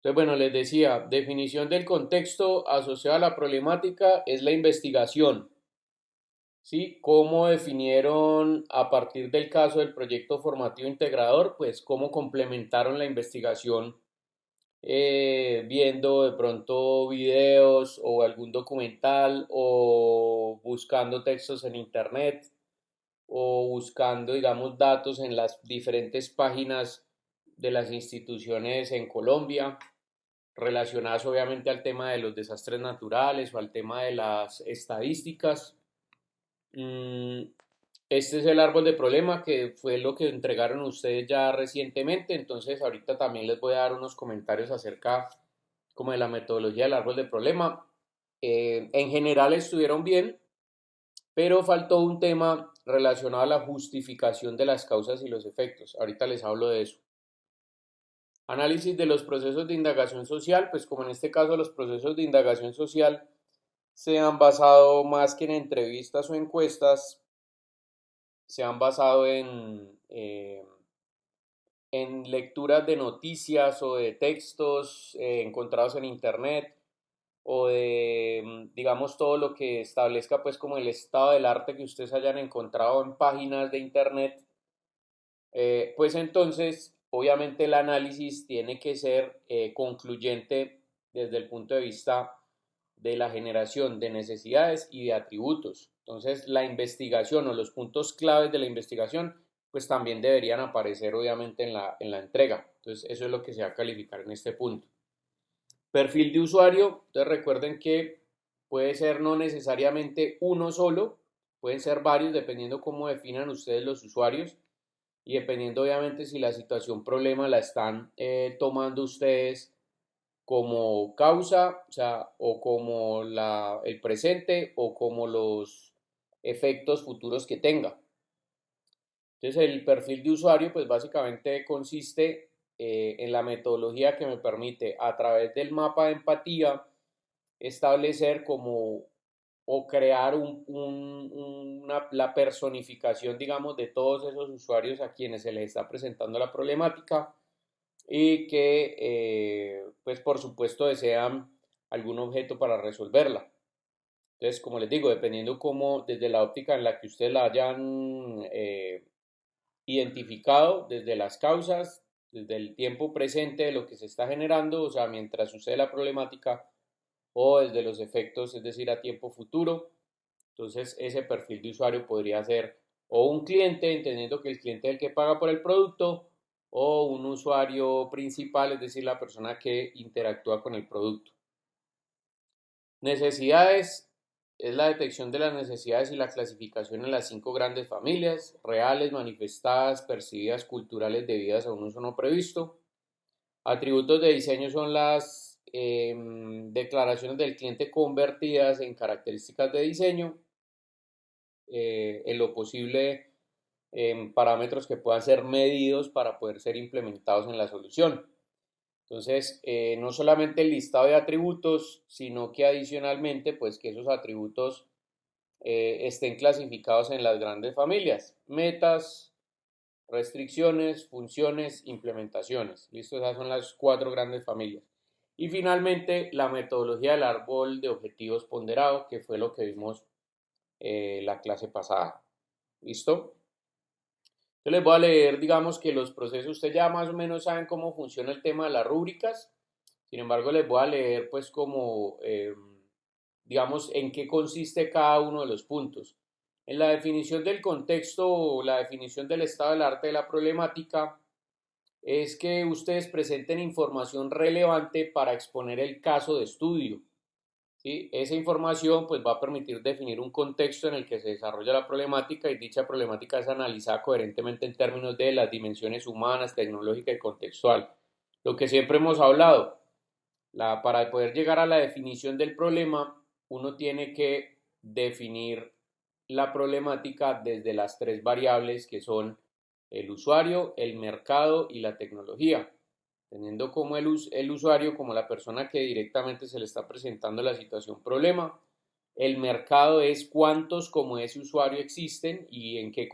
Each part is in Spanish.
Entonces, bueno, les decía, definición del contexto asociado a la problemática es la investigación, ¿sí? ¿Cómo definieron a partir del caso del proyecto formativo integrador? Pues cómo complementaron la investigación viendo de pronto videos o algún documental o buscando textos en internet o buscando, digamos, datos en las diferentes páginas de las instituciones en Colombia, relacionadas obviamente al tema de los desastres naturales o al tema de las estadísticas. Mm, Este es el árbol de problema que fue lo que entregaron ustedes ya recientemente, entonces ahorita también les voy a dar unos comentarios acerca como de la metodología del árbol de problema. En general estuvieron bien, pero faltó un tema relacionado a la justificación de las causas y los efectos. Ahorita les hablo de eso. Análisis de los procesos de indagación social, pues como en este caso los procesos de indagación social se han basado más que en entrevistas o encuestas, se han basado en lecturas de noticias o de textos encontrados en internet o de, digamos, todo lo que establezca pues como el estado del arte que ustedes hayan encontrado en páginas de internet, pues entonces obviamente el análisis tiene que ser concluyente desde el punto de vista de la generación de necesidades y de atributos. Entonces la investigación o los puntos claves de la investigación pues también deberían aparecer obviamente en la entrega. Entonces eso es lo que se va a calificar en este punto. Perfil de usuario, entonces recuerden que puede ser no necesariamente uno solo, pueden ser varios dependiendo cómo definan ustedes los usuarios y dependiendo obviamente si la situación problema la están tomando ustedes como causa, o sea, o como el presente o como los efectos futuros que tenga. Entonces el perfil de usuario pues básicamente consiste en la metodología que me permite a través del mapa de empatía establecer como o crear la personificación, digamos, de todos esos usuarios a quienes se les está presentando la problemática y que, pues, por supuesto, desean algún objeto para resolverla. Entonces, como les digo, dependiendo cómo, desde la óptica en la que ustedes la hayan identificado, desde las causas, desde el tiempo presente de lo que se está generando, o sea, mientras sucede la problemática, o desde los efectos, es decir, a tiempo futuro. Entonces, ese perfil de usuario podría ser o un cliente, entendiendo que el cliente es el que paga por el producto, o un usuario principal, es decir, la persona que interactúa con el producto. Necesidades es la detección de las necesidades y la clasificación en las 5 grandes familias: reales, manifestadas, percibidas, culturales, debidas a un uso no previsto. Atributos de diseño son las declaraciones del cliente convertidas en características de diseño, en lo posible en parámetros que puedan ser medidos para poder ser implementados en la solución. Entonces, no solamente el listado de atributos, sino que adicionalmente, pues que esos atributos estén clasificados en las grandes familias: metas, restricciones, funciones, implementaciones. ¿Listo? Esas son las 4 grandes familias. Y finalmente, la metodología del árbol de objetivos ponderado, que fue lo que vimos la clase pasada. ¿Listo? Entonces les voy a leer, digamos que los procesos, ustedes ya más o menos saben cómo funciona el tema de las rúbricas. Sin embargo, les voy a leer pues como, digamos, en qué consiste cada uno de los puntos. En la definición del contexto o la definición del estado del arte de la problemática, es que ustedes presenten información relevante para exponer el caso de estudio. ¿Sí? Esa información pues va a permitir definir un contexto en el que se desarrolla la problemática y dicha problemática es analizada coherentemente en términos de las dimensiones humanas, tecnológica y contextual. Lo que siempre hemos hablado, para poder llegar a la definición del problema, uno tiene que definir la problemática desde las 3 variables que son el usuario, el mercado y la tecnología, teniendo como el usuario como la persona que directamente se le está presentando la situación problema. El mercado es cuántos como ese usuario existen y en qué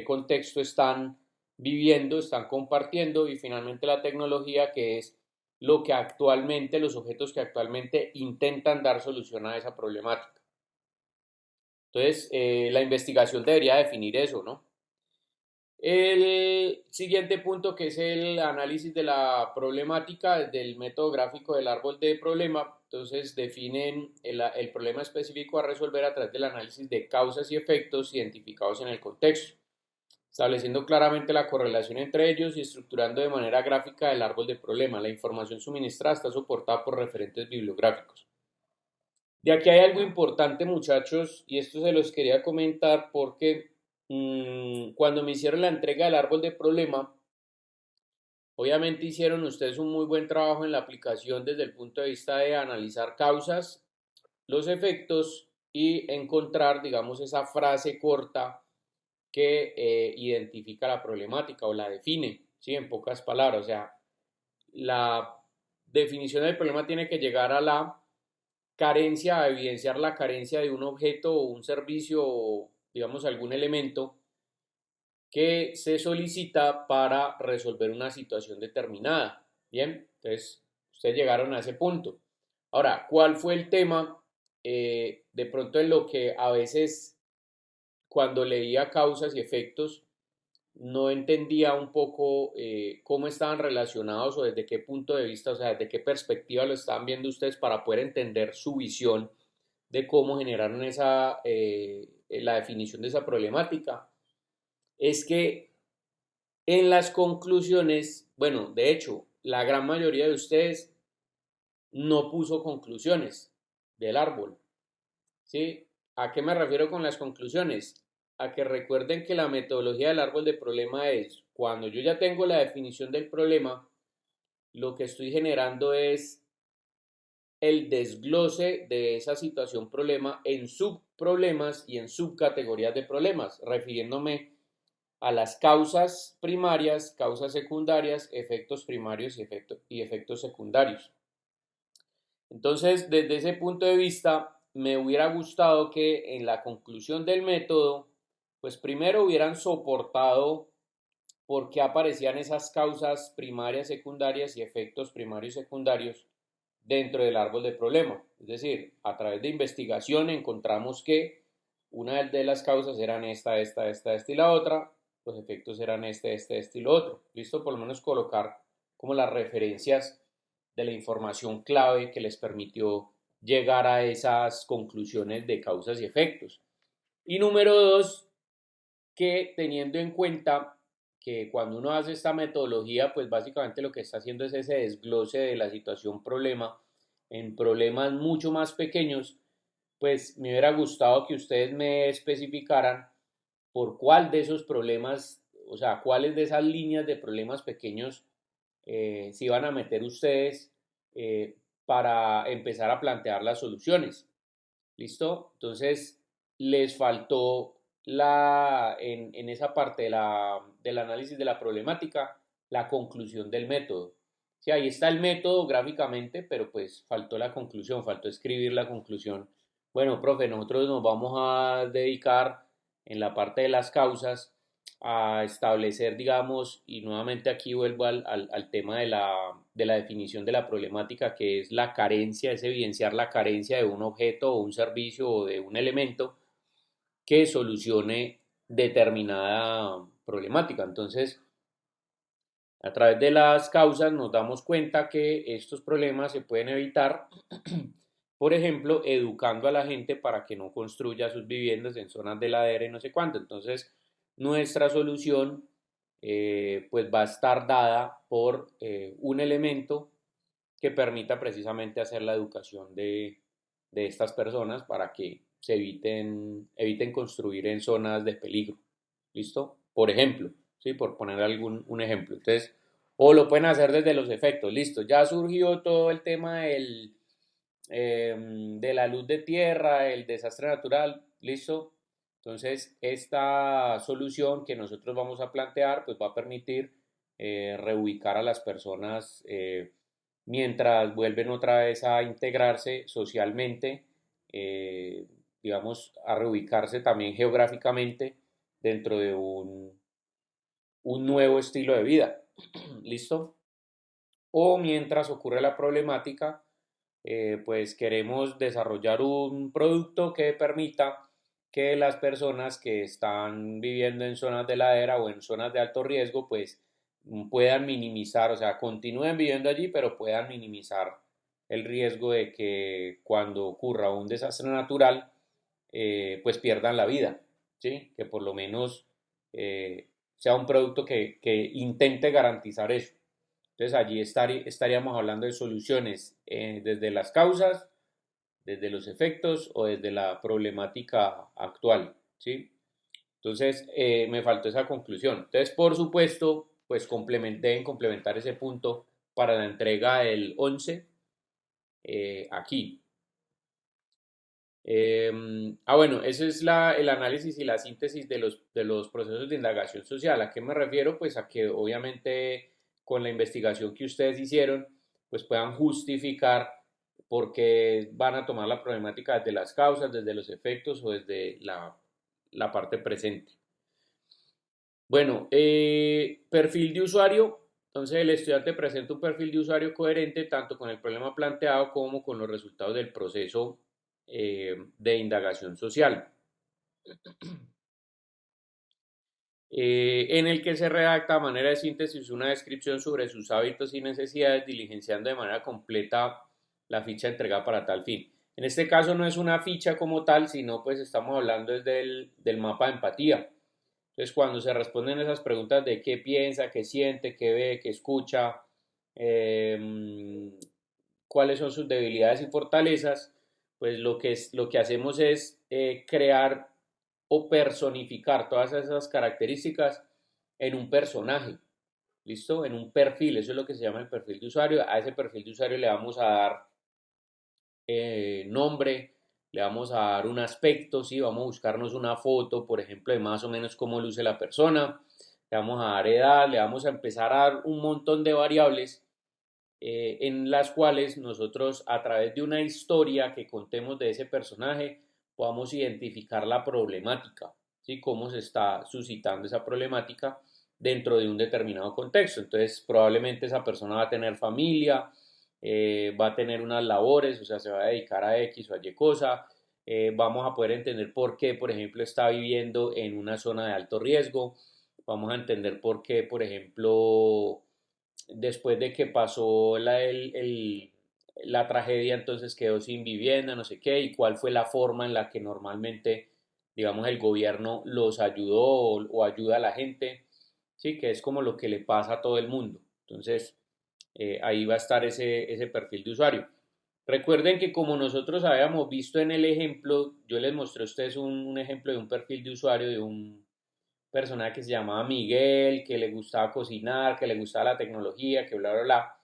contexto están viviendo, están compartiendo. Y finalmente la tecnología, que es los objetos que actualmente intentan dar solución a esa problemática. Entonces, la investigación debería definir eso, ¿no? El siguiente punto, que es el análisis de la problemática del método gráfico del árbol de problema. Entonces definen el problema específico a resolver a través del análisis de causas y efectos identificados en el contexto, estableciendo claramente la correlación entre ellos y estructurando de manera gráfica el árbol de problema. La información suministrada está soportada por referentes bibliográficos. De aquí hay algo importante, muchachos, y esto se los quería comentar porque cuando me hicieron la entrega del árbol de problema, obviamente hicieron ustedes un muy buen trabajo en la aplicación desde el punto de vista de analizar causas, los efectos y encontrar, digamos, esa frase corta que identifica la problemática o la define, ¿sí? En pocas palabras, o sea, la definición del problema tiene que llegar a la carencia, a evidenciar la carencia de un objeto o un servicio o, digamos, algún elemento que se solicita para resolver una situación determinada. Bien, entonces ustedes llegaron a ese punto. Ahora, ¿cuál fue el tema? De pronto en lo que a veces cuando leía causas y efectos no entendía un poco cómo estaban relacionados o desde qué punto de vista, o sea, desde qué perspectiva lo estaban viendo ustedes para poder entender su visión de cómo generaron la definición de esa problemática. Es que en las conclusiones, bueno, de hecho, la gran mayoría de ustedes no puso conclusiones del árbol, ¿sí? ¿A qué me refiero con las conclusiones? A que recuerden que la metodología del árbol de problema es, cuando yo ya tengo la definición del problema, lo que estoy generando es el desglose de esa situación problema en subproblemas y en subcategorías de problemas, refiriéndome a las causas primarias, causas secundarias, efectos primarios y efectos secundarios. Entonces, desde ese punto de vista, me hubiera gustado que en la conclusión del método, pues primero hubieran soportado por qué aparecían esas causas primarias, secundarias y efectos primarios y secundarios dentro del árbol de problema. Es decir, a través de investigación encontramos que una de las causas eran esta y la otra, los efectos eran este y lo otro. ¿Listo? Por lo menos colocar como las referencias de la información clave que les permitió llegar a esas conclusiones de causas y efectos. Y número dos, que teniendo en cuenta que cuando uno hace esta metodología, pues básicamente lo que está haciendo es ese desglose de la situación problema en problemas mucho más pequeños, pues me hubiera gustado que ustedes me especificaran por cuál de esos problemas, o sea, cuáles de esas líneas de problemas pequeños se iban a meter ustedes para empezar a plantear las soluciones. ¿Listo? Entonces, les faltó en esa parte del análisis de la problemática, la conclusión del método. Sí, ahí está el método gráficamente, pero pues faltó la conclusión, faltó escribir la conclusión. Bueno, profe, nosotros nos vamos a dedicar en la parte de las causas a establecer, digamos, y nuevamente aquí vuelvo al tema de la definición de la problemática, que es la carencia, es evidenciar la carencia de un objeto o un servicio o de un elemento que solucione determinada problemática. Entonces, a través de las causas nos damos cuenta que estos problemas se pueden evitar, por ejemplo, educando a la gente para que no construya sus viviendas en zonas de ladera y no sé cuánto. Entonces, nuestra solución pues va a estar dada por un elemento que permita precisamente hacer la educación de estas personas para que se eviten construir en zonas de peligro. ¿Listo? Por ejemplo, ¿sí? Por poner un ejemplo. Entonces, o lo pueden hacer desde los efectos. Listo, ya surgió todo el tema de la luz de tierra, el desastre natural. Listo. Entonces, esta solución que nosotros vamos a plantear, pues va a permitir reubicar a las personas mientras vuelven otra vez a integrarse socialmente, eh, digamos, a reubicarse también geográficamente dentro de un nuevo estilo de vida. ¿Listo? o mientras ocurre la problemática, pues queremos desarrollar un producto que permita que las personas que están viviendo en zonas de ladera o en zonas de alto riesgo, pues puedan minimizar, o sea, continúen viviendo allí, pero puedan minimizar el riesgo de que cuando ocurra un desastre natural, pues pierdan la vida, ¿sí? Que por lo menos sea un producto que intente garantizar eso. Entonces allí estaríamos hablando de soluciones desde las causas, desde los efectos o desde la problemática actual, ¿sí? Entonces me faltó esa conclusión. Entonces, por supuesto, pues deben complementar ese punto para la entrega del 11 aquí. Bueno, ese es el análisis y la síntesis de los procesos de indagación social. ¿A qué me refiero? Pues a que obviamente con la investigación que ustedes hicieron, pues puedan justificar por qué van a tomar la problemática desde las causas, desde los efectos o desde la parte presente. Bueno, perfil de usuario. Entonces el estudiante presenta un perfil de usuario coherente tanto con el problema planteado como con los resultados del proceso de indagación social, en el que se redacta a manera de síntesis una descripción sobre sus hábitos y necesidades, diligenciando de manera completa la ficha entregada para tal fin. En este caso no es una ficha como tal, sino pues estamos hablando desde del mapa de empatía. Entonces, cuando se responden esas preguntas de qué piensa, qué siente, qué ve, qué escucha, eh, cuáles son sus debilidades y fortalezas, pues lo que hacemos es crear o personificar todas esas características en un personaje, ¿listo? En un perfil, eso es lo que se llama el perfil de usuario. A ese perfil de usuario le vamos a dar nombre, le vamos a dar un aspecto, ¿sí? Vamos a buscarnos una foto, por ejemplo, de más o menos cómo luce la persona, le vamos a dar edad, le vamos a empezar a dar un montón de variables en las cuales nosotros a través de una historia que contemos de ese personaje podamos identificar la problemática, ¿sí? Cómo se está suscitando esa problemática dentro de un determinado contexto. Entonces probablemente esa persona va a tener familia, va a tener unas labores, o sea, se va a dedicar a X o a Y cosa. Vamos a poder entender por qué, por ejemplo, está viviendo en una zona de alto riesgo. Vamos a entender por qué, por ejemplo, después de que pasó la tragedia, entonces quedó sin vivienda, no sé qué, y cuál fue la forma en la que normalmente, digamos, el gobierno los ayudó o ayuda a la gente, sí, que es como lo que le pasa a todo el mundo. Entonces, ahí va a estar ese perfil de usuario. Recuerden que como nosotros habíamos visto en el ejemplo, yo les mostré a ustedes un ejemplo de un perfil de usuario de un personaje que se llamaba Miguel, que le gustaba cocinar, que le gustaba la tecnología, que bla, bla, bla.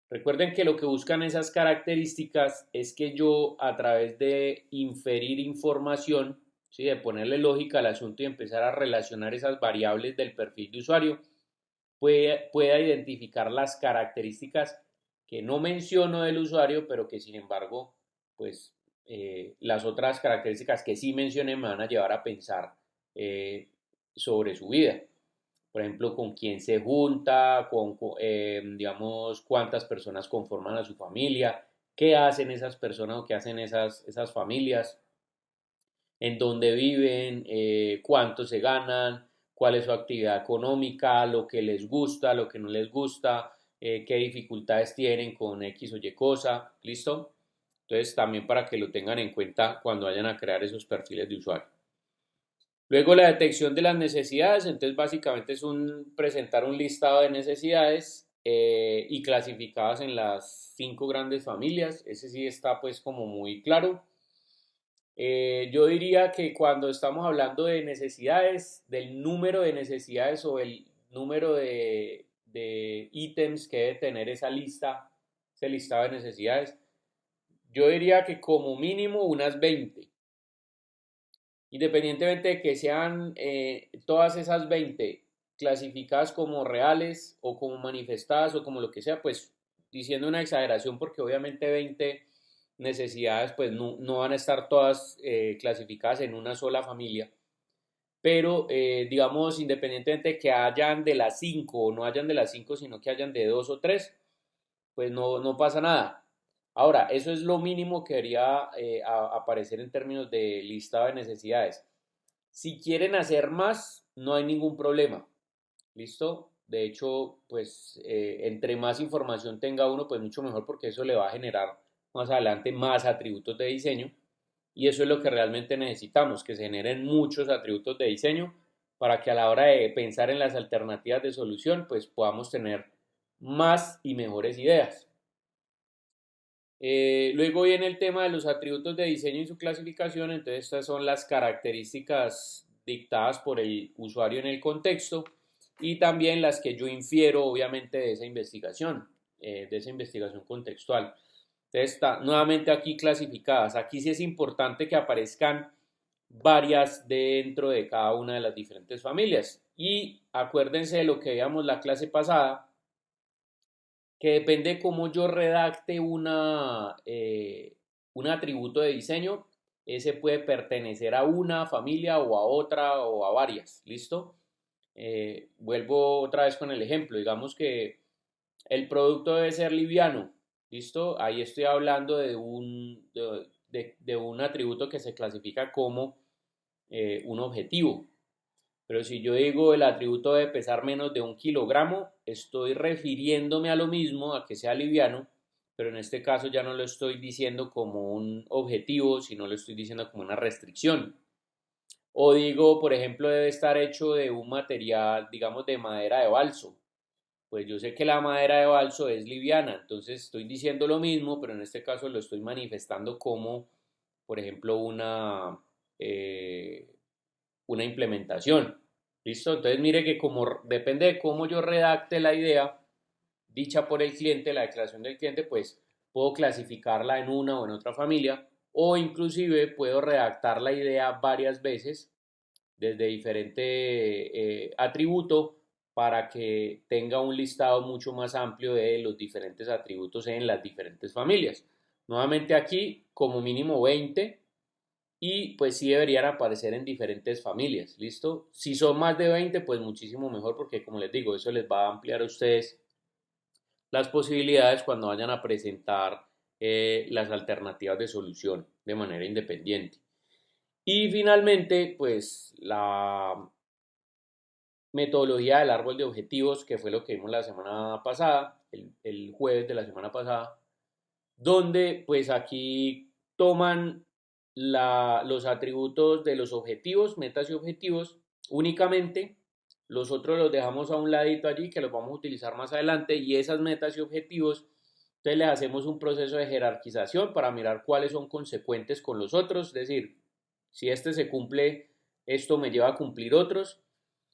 Recuerden que lo que buscan esas características es que yo a través de inferir información, ¿sí? De ponerle lógica al asunto y empezar a relacionar esas variables del perfil de usuario, pueda identificar las características que no menciono del usuario, pero que sin embargo, pues las otras características que sí mencioné me van a llevar a pensar eh, sobre su vida. Por ejemplo, con quién se junta, digamos, cuántas personas conforman a su familia, qué hacen esas personas o qué hacen esas familias, en dónde viven, cuánto se ganan, cuál es su actividad económica, lo que les gusta, lo que no les gusta, qué dificultades tienen con X o Y cosa, ¿listo? Entonces también para que lo tengan en cuenta cuando vayan a crear esos perfiles de usuario. Luego la detección de las necesidades, entonces básicamente es presentar un listado de necesidades y clasificadas en las 5 grandes familias, ese sí está pues como muy claro. Yo diría que cuando estamos hablando de necesidades, del número de necesidades o el número de ítems que debe tener esa lista, ese listado de necesidades, yo diría que como mínimo unas 20, independientemente de que sean todas esas 20 clasificadas como reales o como manifestadas o como lo que sea, pues diciendo una exageración porque obviamente 20 necesidades pues no van a estar todas clasificadas en una sola familia, pero digamos independientemente de que hayan de las 5 o no hayan de las 5, sino que hayan de 2 o 3, pues no pasa nada. Ahora, eso es lo mínimo que debería aparecer en términos de listado de necesidades. Si quieren hacer más, no hay ningún problema. ¿Listo? De hecho, pues entre más información tenga uno, pues mucho mejor porque eso le va a generar más adelante más atributos de diseño. Y eso es lo que realmente necesitamos, que se generen muchos atributos de diseño para que a la hora de pensar en las alternativas de solución, pues podamos tener más y mejores ideas. Luego viene el tema de los atributos de diseño y su clasificación. Entonces estas son las características dictadas por el usuario en el contexto y también las que yo infiero obviamente de esa investigación contextual. Entonces está nuevamente aquí clasificadas. Aquí sí es importante que aparezcan varias dentro de cada una de las diferentes familias. Y acuérdense de lo que veíamos la clase pasada, que depende de cómo yo redacte un atributo de diseño, ese puede pertenecer a una familia o a otra o a varias, ¿listo? Vuelvo otra vez con el ejemplo, digamos que el producto debe ser liviano, ¿listo? Ahí estoy hablando de un atributo que se clasifica como un objetivo. Pero si yo digo el atributo debe pesar menos de 1 kilogramo, estoy refiriéndome a lo mismo, a que sea liviano, pero en este caso ya no lo estoy diciendo como un objetivo, sino lo estoy diciendo como una restricción. O digo, por ejemplo, debe estar hecho de un material, digamos, de madera de balso. Pues yo sé que la madera de balso es liviana, entonces estoy diciendo lo mismo, pero en este caso lo estoy manifestando como, por ejemplo, eh, una implementación. ¿Listo? Entonces mire que como depende de cómo yo redacte la idea dicha por el cliente, la declaración del cliente, pues puedo clasificarla en una o en otra familia o inclusive puedo redactar la idea varias veces desde diferente atributo para que tenga un listado mucho más amplio de los diferentes atributos en las diferentes familias. Nuevamente aquí como mínimo 20 y pues sí deberían aparecer en diferentes familias, ¿listo? Si son más de 20 pues muchísimo mejor porque como les digo, eso les va a ampliar a ustedes las posibilidades cuando vayan a presentar las alternativas de solución de manera independiente. Y finalmente, pues la metodología del árbol de objetivos, que fue lo que vimos la semana pasada, el jueves de la semana pasada, donde pues aquí toman los atributos de los objetivos, metas y objetivos únicamente, los otros los dejamos a un ladito allí que los vamos a utilizar más adelante y esas metas y objetivos, entonces les hacemos un proceso de jerarquización para mirar cuáles son consecuentes con los otros, es decir, si este se cumple, esto me lleva a cumplir otros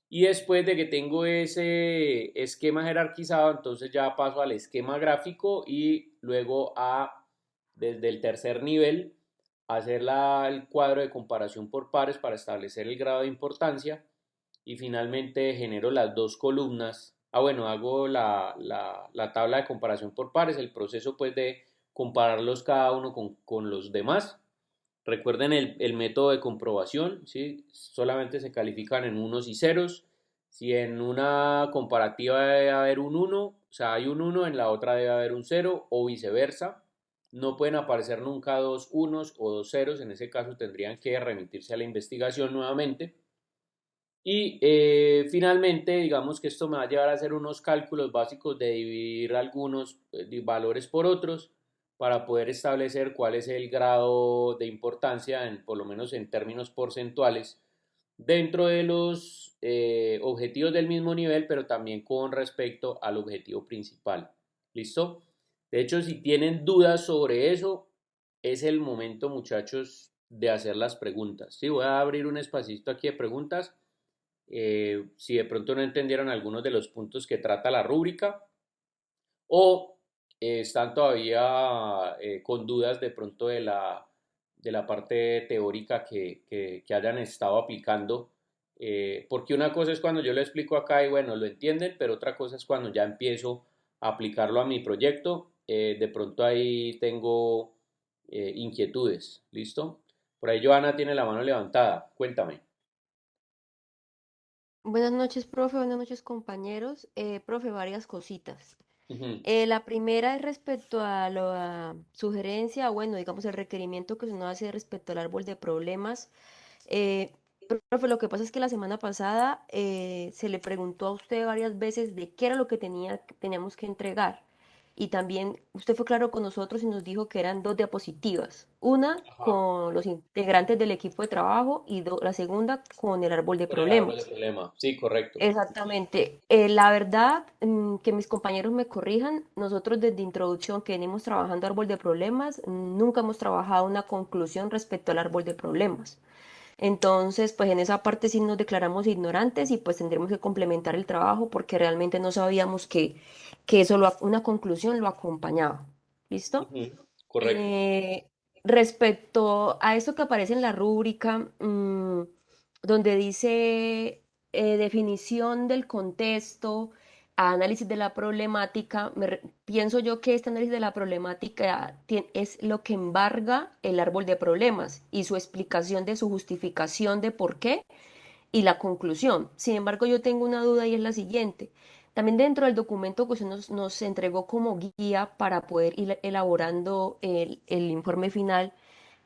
y después de que tengo ese esquema jerarquizado, entonces ya paso al esquema gráfico y luego desde el tercer nivel, hacer el cuadro de comparación por pares para establecer el grado de importancia y finalmente genero las dos columnas. Bueno, hago la tabla de comparación por pares, el proceso pues de compararlos cada uno con los demás. Recuerden el método de comprobación, ¿sí? Solamente se califican en unos y ceros. Si en una comparativa debe haber un uno, o sea, hay un uno, en la otra debe haber un cero o viceversa. No pueden aparecer nunca dos unos o dos ceros, en ese caso tendrían que remitirse a la investigación nuevamente. Y finalmente, digamos que esto me va a llevar a hacer unos cálculos básicos de dividir algunos valores por otros para poder establecer cuál es el grado de importancia, por lo menos en términos porcentuales, dentro de los objetivos del mismo nivel, pero también con respecto al objetivo principal. ¿Listo? De hecho, si tienen dudas sobre eso, es el momento, muchachos, de hacer las preguntas. Sí, voy a abrir un espacito aquí de preguntas si de pronto no entendieron algunos de los puntos que trata la rúbrica o están todavía con dudas de pronto de la parte teórica que hayan estado aplicando. Porque una cosa es cuando yo lo explico acá y bueno, lo entienden, pero otra cosa es cuando ya empiezo a aplicarlo a mi proyecto. De pronto ahí tengo inquietudes. ¿Listo? Por ahí Joana tiene la mano levantada. Cuéntame. Buenas noches, profe. Buenas noches, compañeros. Profe, varias cositas. Ujú. La primera es respecto a la sugerencia, bueno, digamos el requerimiento que se nos hace respecto al árbol de problemas. Eh, Profe, lo que pasa es que la semana pasada se le preguntó a usted varias veces de qué era lo que teníamos que entregar. Y también usted fue claro con nosotros y nos dijo que eran dos diapositivas. Una Ajá. con los integrantes del equipo de trabajo y la segunda con el árbol de Con el árbol de problemas. problema. Sí, correcto. Exactamente. La verdad, que mis compañeros me corrijan, nosotros desde introducción que venimos trabajando árbol de problemas, nunca hemos trabajado una conclusión respecto al árbol de problemas. Entonces, pues en esa parte sí nos declaramos ignorantes y pues tendremos que complementar el trabajo porque realmente no sabíamos que eso, una conclusión lo acompañaba. ¿Listo? Ujú. Correcto. Eh, Respecto a eso que aparece en la rúbrica, donde dice definición del contexto, análisis de la problemática, pienso yo que este análisis de la problemática es lo que embarga el árbol de problemas y su explicación de su justificación de por qué y la conclusión. Sin embargo, yo tengo una duda y es la siguiente. También dentro del documento que usted nos entregó como guía para poder ir elaborando el informe final,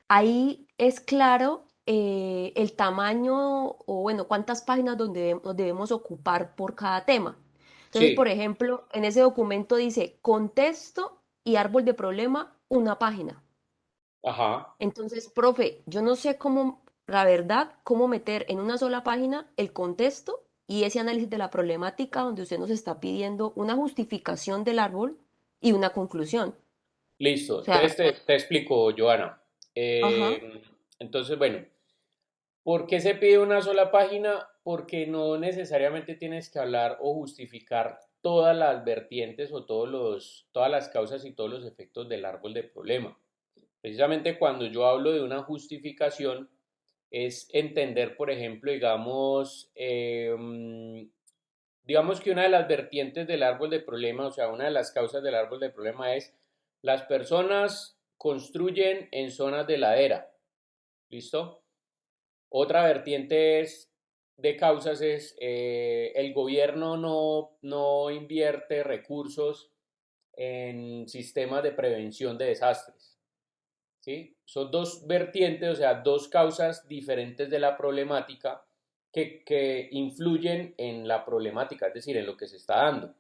ahí es claro el tamaño o bueno, cuántas páginas donde nos debemos ocupar por cada tema. Entonces, por Sí. ejemplo, en ese documento dice contexto y árbol de problema, una página. Ajá. Entonces, profe, yo no sé cómo, la verdad, cómo meter en una sola página el contexto y ese análisis de la problemática donde usted nos está pidiendo una justificación del árbol y una conclusión. Listo. O sea, Entonces te explico, Joana. ajá, Entonces, bueno, ¿por qué se pide una sola página? Porque no necesariamente tienes que hablar o justificar todas las vertientes o todas las causas y todos los efectos del árbol de problema. Precisamente cuando yo hablo de una justificación, es entender, por ejemplo, digamos que una de las vertientes del árbol de problema, o sea, una de las causas del árbol de problema es las personas construyen en zonas de ladera. ¿Listo? Otra vertiente de causas es el gobierno no invierte recursos en sistemas de prevención de desastres. ¿Sí? Son dos vertientes, o sea, dos causas diferentes de la problemática que influyen en la problemática, es decir, en lo que se está dando.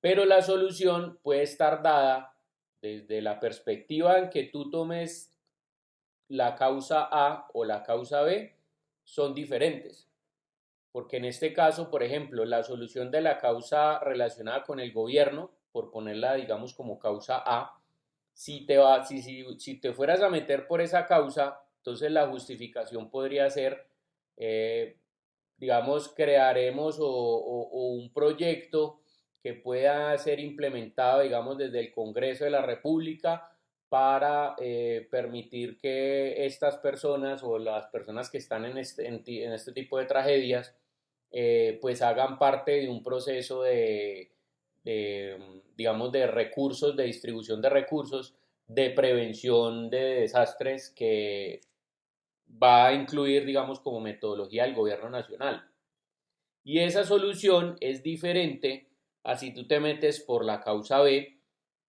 Pero la solución puede estar dada desde la perspectiva en que tú tomes la causa A o la causa B, son diferentes. Porque en este caso, por ejemplo, la solución de la causa relacionada con el gobierno, por ponerla, digamos, como causa A, si te fueras a meter por esa causa, entonces la justificación podría ser, eh, digamos, crearemos o un proyecto que pueda ser implementado, digamos, desde el Congreso de la República para permitir que estas personas o las personas que están en este tipo de tragedias, pues hagan parte de un proceso digamos, de recursos, de distribución de recursos, de prevención de desastres que va a incluir, digamos, como metodología el gobierno nacional. Y esa solución es diferente a si tú te metes por la causa B,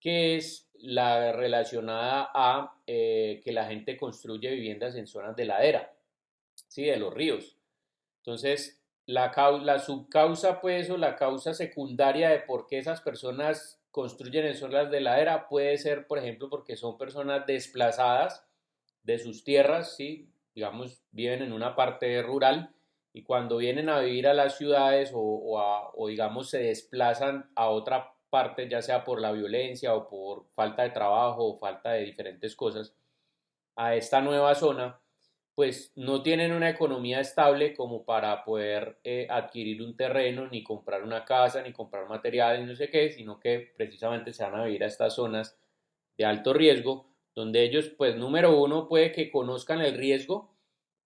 que es la relacionada a que la gente construye viviendas en zonas de ladera, ¿sí? De los ríos. Entonces, la subcausa, pues, o la causa secundaria de por qué esas personas construyen en zonas de ladera puede ser, por ejemplo, porque son personas desplazadas de sus tierras, ¿sí? Digamos, viven en una parte rural y cuando vienen a vivir a las ciudades o digamos, se desplazan a otra parte, ya sea por la violencia o por falta de trabajo o falta de diferentes cosas, a esta nueva zona, pues no tienen una economía estable como para poder adquirir un terreno, ni comprar una casa, ni comprar materiales, no sé qué, sino que precisamente se van a vivir a estas zonas de alto riesgo, donde ellos, pues número uno, puede que conozcan el riesgo,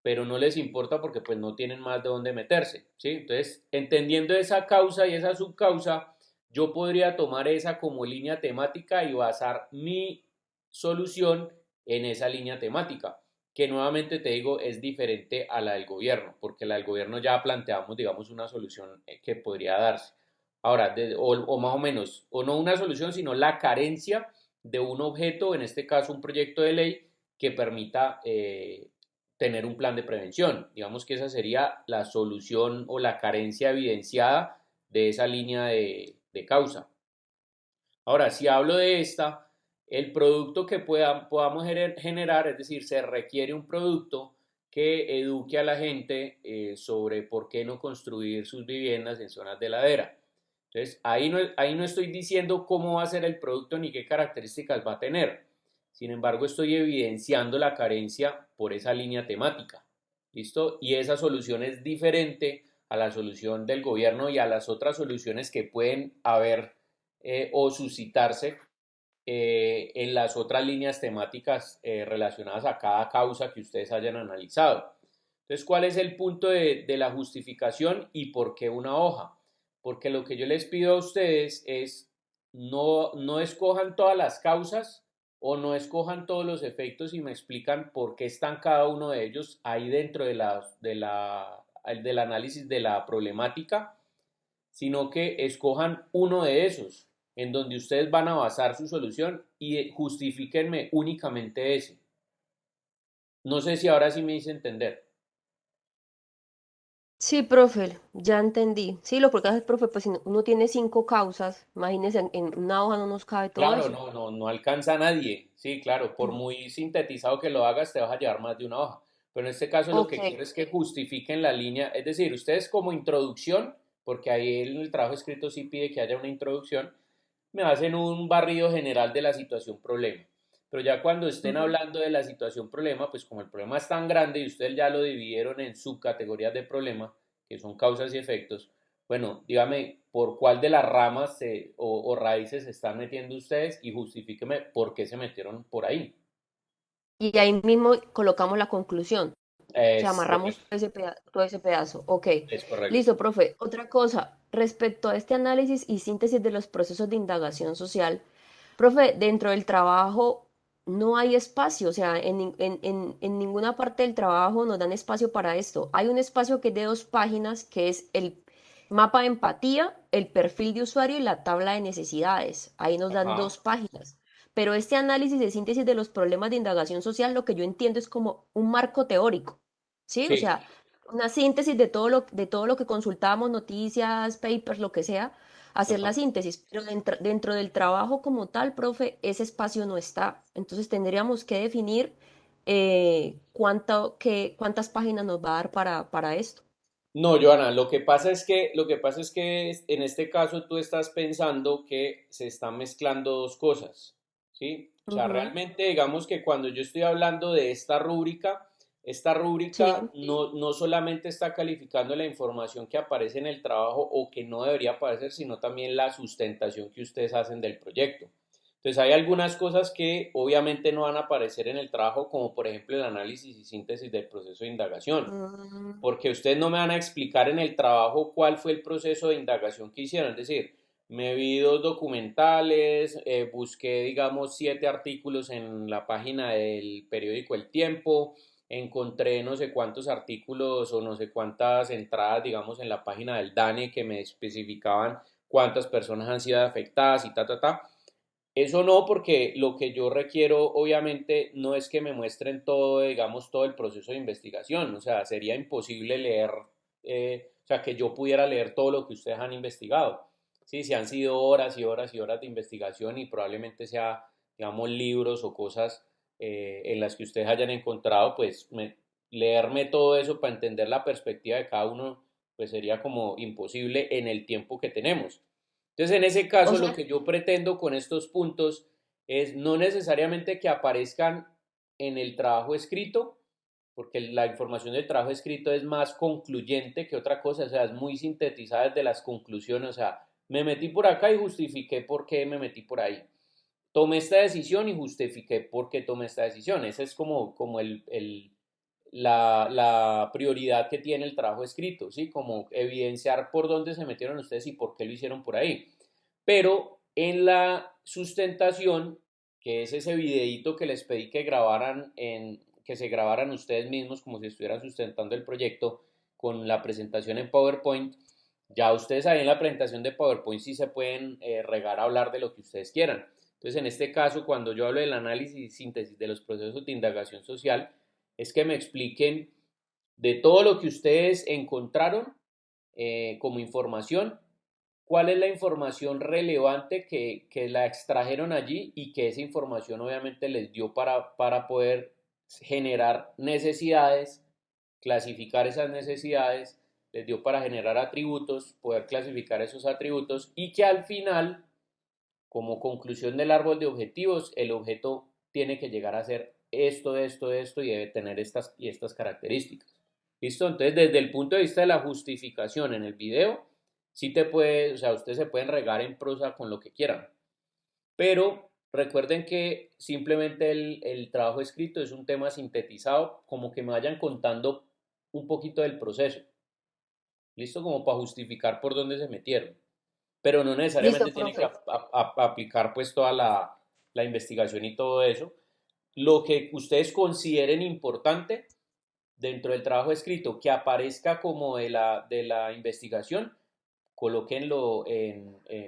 pero no les importa porque pues no tienen más de dónde meterse, ¿sí? Entonces, entendiendo esa causa y esa subcausa, yo podría tomar esa como línea temática y basar mi solución en esa línea temática, que nuevamente te digo es diferente a la del gobierno, porque la del gobierno ya planteamos, digamos, una solución que podría darse. Ahora, o más o menos, o no una solución, sino la carencia de un objeto, en este caso un proyecto de ley, que permita tener un plan de prevención. Digamos que esa sería la solución o la carencia evidenciada de esa línea de causa. Ahora, si hablo de esta, el producto que podamos generar, es decir, se requiere un producto que eduque a la gente sobre por qué no construir sus viviendas en zonas de ladera. Entonces, ahí no estoy diciendo cómo va a ser el producto ni qué características va a tener. Sin embargo, estoy evidenciando la carencia por esa línea temática. ¿Listo? Y esa solución es diferente a la solución del gobierno y a las otras soluciones que pueden haber o suscitarse en las otras líneas temáticas relacionadas a cada causa que ustedes hayan analizado. Entonces, ¿cuál es el punto de la justificación y por qué una hoja? Porque lo que yo les pido a ustedes es no escojan todas las causas o no escojan todos los efectos y me explican por qué están cada uno de ellos ahí dentro del análisis de la problemática, sino que escojan uno de esos en donde ustedes van a basar su solución y justifíquenme únicamente ese. No sé si ahora sí me hice entender. Sí, profe, ya entendí. Sí, lo que pasa es, profe, pues si uno tiene 5 causas, imagínese, en una hoja no nos cabe todo Claro, eso. no alcanza a nadie. Sí, claro, por Mm. muy sintetizado que lo hagas, te vas a llevar más de una hoja. Pero en este caso lo Ok. que quiero es que justifiquen la línea, es decir, ustedes como introducción, porque ahí en el trabajo escrito sí pide que haya una introducción, me hacen un barrido general de la situación problema. Pero ya cuando estén Ujú. hablando de la situación problema, pues como el problema es tan grande y ustedes ya lo dividieron en subcategorías de problema, que son causas y efectos, bueno, dígame por cuál de las ramas o raíces se están metiendo ustedes y justifíqueme por qué se metieron por ahí. Y ahí mismo colocamos la conclusión. O sea, Es amarramos correcto, todo ese pedazo. Ok. es correcto. Listo, profe. Otra cosa, respecto a este análisis y síntesis de los procesos de indagación social, profe, dentro del trabajo no hay espacio, o sea, en ninguna parte del trabajo nos dan espacio para esto. Hay un espacio que es de 2 páginas, que es el mapa de empatía, el perfil de usuario y la tabla de necesidades. Ahí nos dan Ajá, 2 páginas. Pero este análisis de síntesis de los problemas de indagación social, lo que yo entiendo es como un marco teórico, ¿sí? O sí. sea, una síntesis de todo lo que consultamos, noticias, papers, lo que sea, hacer la Ajá. síntesis, pero dentro del trabajo como tal, profe, ese espacio no está. Entonces tendríamos que definir cuántas páginas nos va a dar para esto. No, Joana, lo que pasa es que en este caso tú estás pensando que se están mezclando dos cosas, ¿sí? O sea, Ujú. realmente digamos que cuando yo estoy hablando de esta rúbrica Sí, no solamente está calificando la información que aparece en el trabajo o que no debería aparecer, sino también la sustentación que ustedes hacen del proyecto. Entonces hay algunas cosas que obviamente no van a aparecer en el trabajo, como por ejemplo el análisis y síntesis del proceso de indagación mm, porque ustedes no me van a explicar en el trabajo cuál fue el proceso de indagación que hicieron. Es decir, me vi 2 documentales, busqué, digamos, 7 artículos en la página del periódico El Tiempo, encontré no sé cuántos artículos o no sé cuántas entradas, digamos, en la página del DANE que me especificaban cuántas personas han sido afectadas y ta. Eso no, porque lo que yo requiero, obviamente, no es que me muestren todo, digamos, todo el proceso de investigación. O sea, sería imposible leer, o sea, que yo pudiera leer todo lo que ustedes han investigado. Sí, si han sido horas y horas y horas de investigación y probablemente sea, digamos, libros o cosas en las que ustedes hayan encontrado, pues leerme todo eso para entender la perspectiva de cada uno, pues sería como imposible en el tiempo que tenemos. Entonces, en ese o caso, lo sea, que yo pretendo con estos puntos es no necesariamente que aparezcan en el trabajo escrito, porque la información del trabajo escrito es más concluyente que otra cosa, o sea, es muy sintetizada desde las conclusiones, o sea, me metí por acá y justifiqué por qué me metí por ahí. Tomé esta decisión y justifiqué por qué tomé esta decisión. Esa es como la prioridad que tiene el trabajo escrito, ¿sí? Como evidenciar por dónde se metieron ustedes y por qué lo hicieron por ahí. Pero en la sustentación, que es ese videíto que les pedí que se grabaran ustedes mismos como si estuvieran sustentando el proyecto con la presentación en PowerPoint, Ya ustedes ahí en la presentación de PowerPoint sí se pueden regar a hablar de lo que ustedes quieran. Entonces, en este caso, cuando yo hablo del análisis y síntesis de los procesos de indagación social, es que me expliquen de todo lo que ustedes encontraron como información, cuál es la información relevante que la extrajeron allí y que esa información obviamente les dio para poder generar necesidades, clasificar esas necesidades, les dio para generar atributos, poder clasificar esos atributos y que al final, como conclusión del árbol de objetivos, el objeto tiene que llegar a ser esto y debe tener estas y estas características. ¿Listo? Entonces, desde el punto de vista de la justificación en el video, sí te puede, o sea, ustedes se pueden regar en prosa con lo que quieran, pero recuerden que simplemente el trabajo escrito es un tema sintetizado, como que me vayan contando un poquito del proceso, ¿listo? Como para justificar por dónde se metieron, pero no Listo, necesariamente tiene que profe. aplicar pues toda la investigación y todo eso. Lo que ustedes consideren importante dentro del trabajo escrito que aparezca como de la investigación, colóquenlo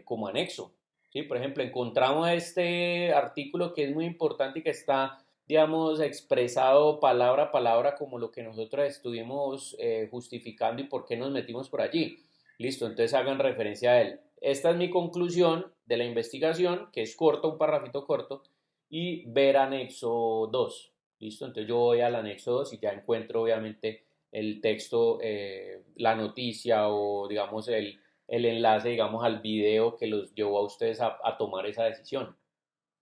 como anexo. ¿Sí? Por ejemplo, encontramos este artículo que es muy importante y que está, digamos, expresado palabra a palabra como lo que nosotros estuvimos justificando y por qué nos metimos por allí. Listo, entonces hagan referencia a él. Esta es mi conclusión de la investigación, que es corto, un parrafito corto, y ver anexo 2. Listo, entonces yo voy al anexo 2 y ya encuentro obviamente el texto, la noticia o digamos el enlace, digamos, al video que los llevó a ustedes a tomar esa decisión.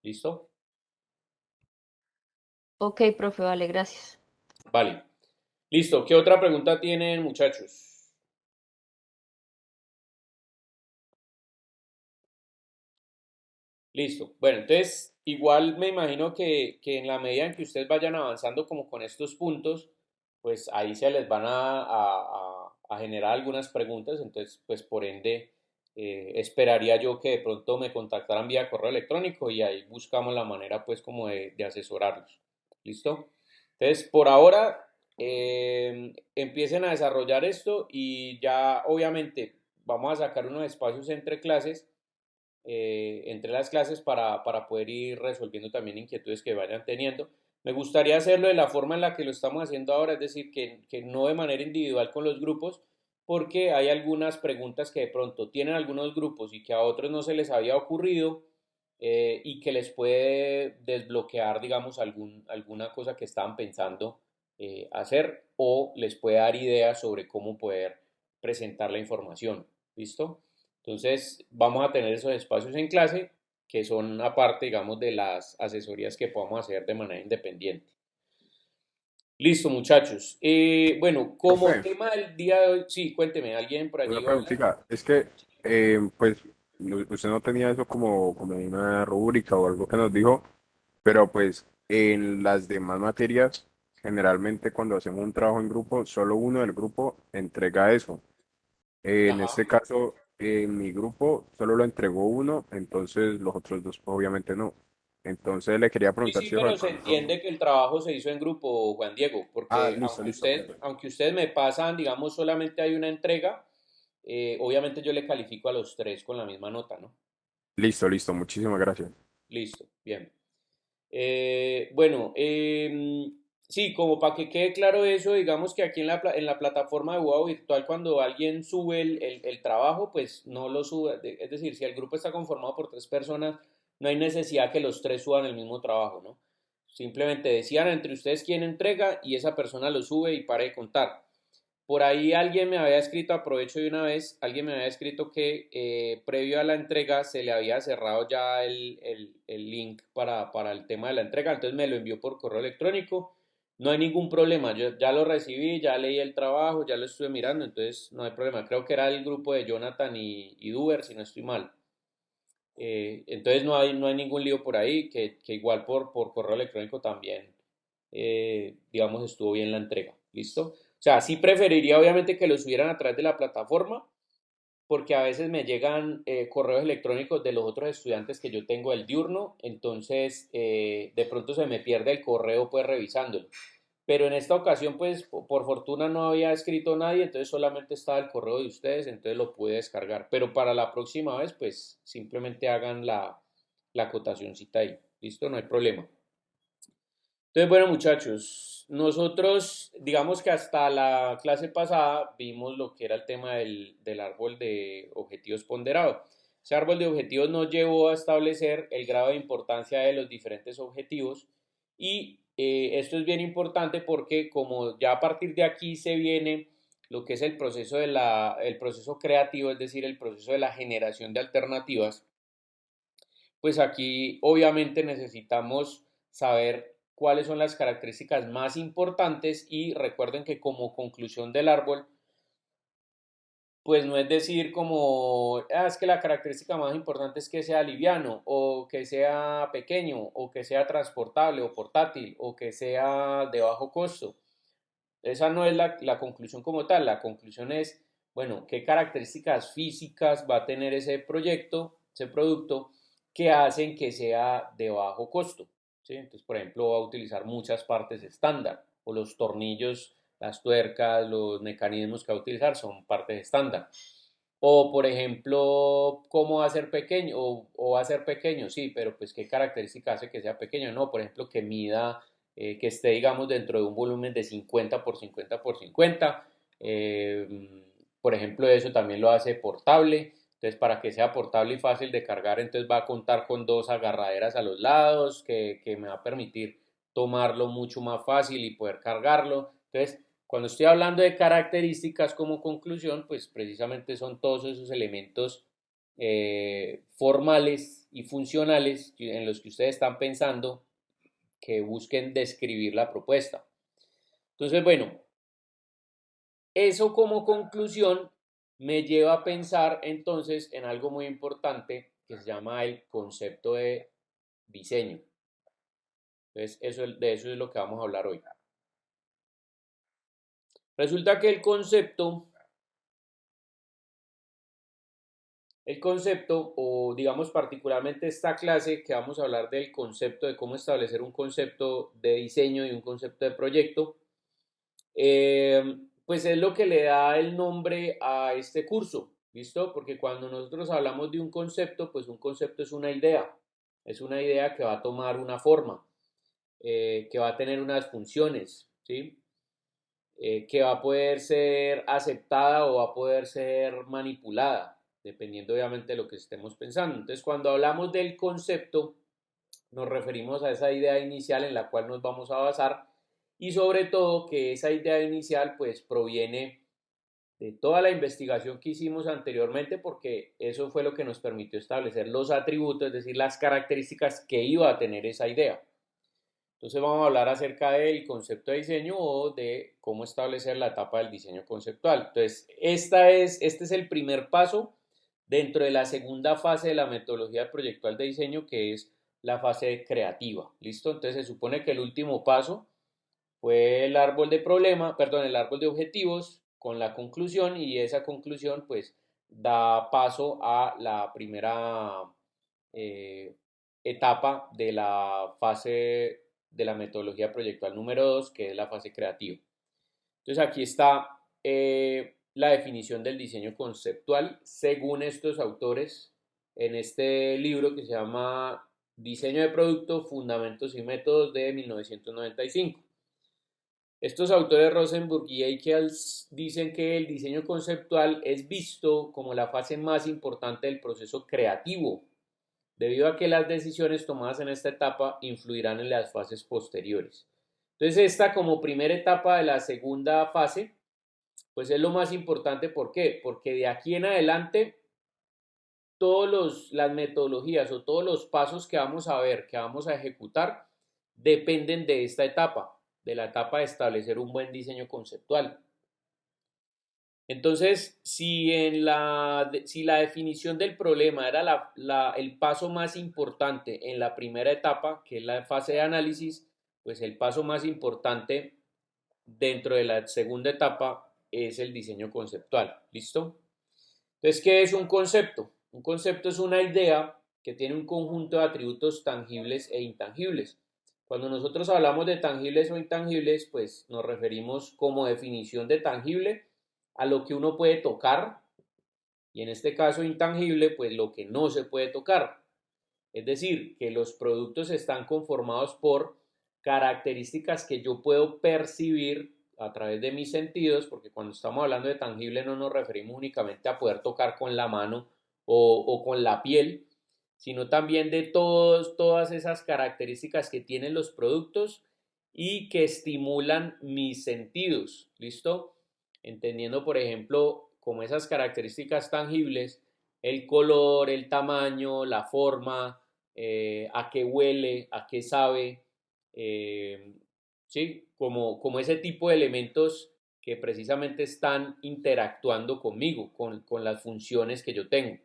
¿Listo? Ok, profe, vale, gracias. Vale. Listo. ¿Qué otra pregunta tienen, muchachos? Listo. Bueno, entonces, igual me imagino que en la medida en que ustedes vayan avanzando como con estos puntos, pues ahí se les van a generar algunas preguntas. Entonces, pues por ende, esperaría yo que de pronto me contactaran vía correo electrónico y ahí buscamos la manera, pues, como de asesorarlos. ¿Listo? Entonces, por ahora, empiecen a desarrollar esto y ya, obviamente, vamos a sacar unos espacios entre las clases para poder ir resolviendo también inquietudes que vayan teniendo. Me gustaría hacerlo de la forma en la que lo estamos haciendo ahora, es decir, que no de manera individual con los grupos, porque hay algunas preguntas que de pronto tienen algunos grupos y que a otros no se les había ocurrido y que les puede desbloquear, digamos, alguna cosa que estaban pensando hacer o les puede dar ideas sobre cómo poder presentar la información. ¿Listo? Entonces, vamos a tener esos espacios en clase que son aparte, digamos, de las asesorías que podamos hacer de manera independiente. Listo, muchachos. Bueno, como Profe, tema del día de hoy, sí, cuénteme, ¿alguien por una allí va a hablar? preguntita. Es que, pues, usted no tenía eso como una rúbrica o algo que nos dijo, pero pues en las demás materias, generalmente cuando hacemos un trabajo en grupo, solo uno del grupo entrega eso. En Ajá. este caso, en mi grupo solo lo entregó uno, entonces los otros dos pues, obviamente no. Entonces le quería Sí, preguntar sí, si eso de pero se pronto... entiende que el trabajo se hizo en grupo, Juan Diego, Ah, porque listo, listo, profe. aunque ustedes me pasan, digamos, solamente hay una entrega, obviamente yo le califico a los tres con la misma nota, ¿no? Listo, listo, muchísimas gracias. Listo, bien. Bueno, sí, como para que quede claro eso, digamos que aquí en la plataforma de Hugo Virtual, cuando alguien sube el trabajo, pues no lo sube. Es decir, si el grupo está conformado por tres personas, no hay necesidad que los tres suban el mismo trabajo, ¿no? Simplemente decían entre ustedes quién entrega y esa persona lo sube y para de contar. Por ahí alguien me había escrito, aprovecho de una vez, alguien me había escrito que previo a la entrega se le había cerrado ya el link para el tema de la entrega, entonces me lo envió por correo electrónico. No hay ningún problema, yo ya lo recibí, ya leí el trabajo, ya lo estuve mirando, entonces no hay problema. Creo que era el grupo de Jonathan y Duber, si no estoy mal. Entonces no hay ningún lío por ahí, que igual por correo electrónico también, digamos, estuvo bien la entrega. ¿Listo? O sea, sí preferiría obviamente que lo subieran a través de la plataforma, porque a veces me llegan correos electrónicos de los otros estudiantes que yo tengo del diurno, entonces de pronto se me pierde el correo pues revisándolo. pero en esta ocasión, pues por fortuna no había escrito nadie, entonces solamente estaba el correo de ustedes, entonces lo pude descargar. Pero para la próxima vez, pues simplemente hagan la acotacióncita ahí. ¿Listo? No hay problema. Entonces, bueno, muchachos, nosotros, digamos que hasta la clase pasada vimos lo que era el tema del árbol de objetivos ponderado. Ese árbol de objetivos nos llevó a establecer el grado de importancia de los diferentes objetivos y esto es bien importante porque como ya a partir de aquí se viene lo que es el proceso, el proceso creativo, es decir, el proceso de la generación de alternativas, pues aquí obviamente necesitamos saber cuáles son las características más importantes y recuerden que como conclusión del árbol, pues no es decir como, es que la característica más importante es que sea liviano o que sea pequeño o que sea transportable o portátil o que sea de bajo costo. Esa no es la conclusión como tal, la conclusión es, bueno, qué características físicas va a tener ese proyecto, ese producto, que hacen que sea de bajo costo. ¿Sí? Entonces, por ejemplo, va a utilizar muchas partes estándar o los tornillos, las tuercas, los mecanismos que va a utilizar son partes estándar. O, por ejemplo, cómo va a ser pequeño o va a ser pequeño, sí, pero pues qué característica hace que sea pequeño, no, por ejemplo, que mida, que esté, digamos, dentro de un volumen de 50 por 50 por 50. Por ejemplo, eso también lo hace portable. Entonces, para que sea portable y fácil de cargar, entonces va a contar con dos agarraderas a los lados que me va a permitir tomarlo mucho más fácil y poder cargarlo. Entonces, cuando estoy hablando de características como conclusión, pues precisamente son todos esos elementos formales y funcionales en los que ustedes están pensando que busquen describir la propuesta. Entonces, bueno, eso como conclusión me lleva a pensar entonces en algo muy importante que se llama el concepto de diseño. Entonces, de eso es lo que vamos a hablar hoy. Resulta que el concepto, o digamos particularmente esta clase que vamos a hablar del concepto de cómo establecer un concepto de diseño y un concepto de proyecto, pues es lo que le da el nombre a este curso, ¿listo? Porque cuando nosotros hablamos de un concepto, pues un concepto es una idea que va a tomar una forma, que va a tener unas funciones, ¿sí? Que va a poder ser aceptada o va a poder ser manipulada, dependiendo obviamente de lo que estemos pensando. Entonces, cuando hablamos del concepto, nos referimos a esa idea inicial en la cual nos vamos a basar y sobre todo que esa idea inicial pues proviene de toda la investigación que hicimos anteriormente porque eso fue lo que nos permitió establecer los atributos, es decir, las características que iba a tener esa idea. Entonces vamos a hablar acerca del concepto de diseño o de cómo establecer la etapa del diseño conceptual. Entonces, este es el primer paso dentro de la segunda fase de la metodología proyectual de diseño, que es la fase creativa. ¿Listo? Entonces se supone que el último paso fue el árbol de problema, perdón, el árbol de objetivos con la conclusión y esa conclusión pues da paso a la primera eh, etapa de la fase de la metodología proyectual número 2, que es la fase creativa. Entonces aquí está la definición del diseño conceptual según estos autores en este libro que se llama Diseño de Producto, Fundamentos y Métodos de 1995. Estos autores Rosenburg y Eichels dicen que el diseño conceptual es visto como la fase más importante del proceso creativo, debido a que las decisiones tomadas en esta etapa influirán en las fases posteriores. Entonces, esta como primera etapa de la segunda fase, pues es lo más importante. ¿Por qué? Porque de aquí en adelante, todas las metodologías o todos los pasos que vamos a ver, que vamos a ejecutar, dependen de esta etapa, de la etapa de establecer un buen diseño conceptual. Entonces, si la definición del problema era el paso más importante en la primera etapa, que es la fase de análisis, pues el paso más importante dentro de la segunda etapa es el diseño conceptual. ¿Listo? Entonces, ¿qué es un concepto? Un concepto es una idea que tiene un conjunto de atributos tangibles e intangibles. Cuando nosotros hablamos de tangibles o intangibles, pues nos referimos como definición de tangible a lo que uno puede tocar y en este caso intangible, pues lo que no se puede tocar. Es decir, que los productos están conformados por características que yo puedo percibir a través de mis sentidos, porque cuando estamos hablando de tangible no nos referimos únicamente a poder tocar con la mano o con la piel, sino también de todas esas características que tienen los productos y que estimulan mis sentidos, ¿listo? Entendiendo, por ejemplo, como esas características tangibles, el color, el tamaño, la forma, a qué huele, a qué sabe, ¿sí? Como ese tipo de elementos que precisamente están interactuando conmigo, con las funciones que yo tengo.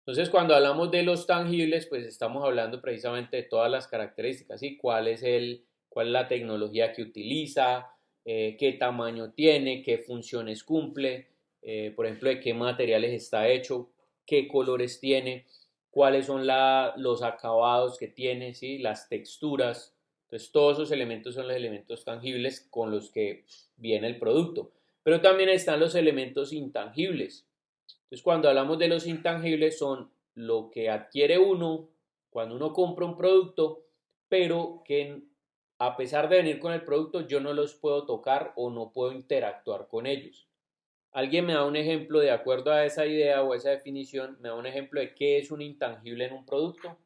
Entonces, cuando hablamos de los tangibles, pues estamos hablando precisamente de todas las características, ¿sí? ¿Cuál es la tecnología que utiliza? ¿Qué tamaño tiene? ¿Qué funciones cumple? Por ejemplo, de qué materiales está hecho, qué colores tiene, cuáles son los acabados que tiene, ¿sí? Las texturas. Entonces, todos esos elementos son los elementos tangibles con los que viene el producto. Pero también están los elementos intangibles. Entonces, cuando hablamos de los intangibles, son lo que adquiere uno cuando uno compra un producto, pero que a pesar de venir con el producto, yo no los puedo tocar o no puedo interactuar con ellos. ¿Alguien me da un ejemplo de acuerdo a esa idea o esa definición? ¿Me da un ejemplo de qué es un intangible en un producto?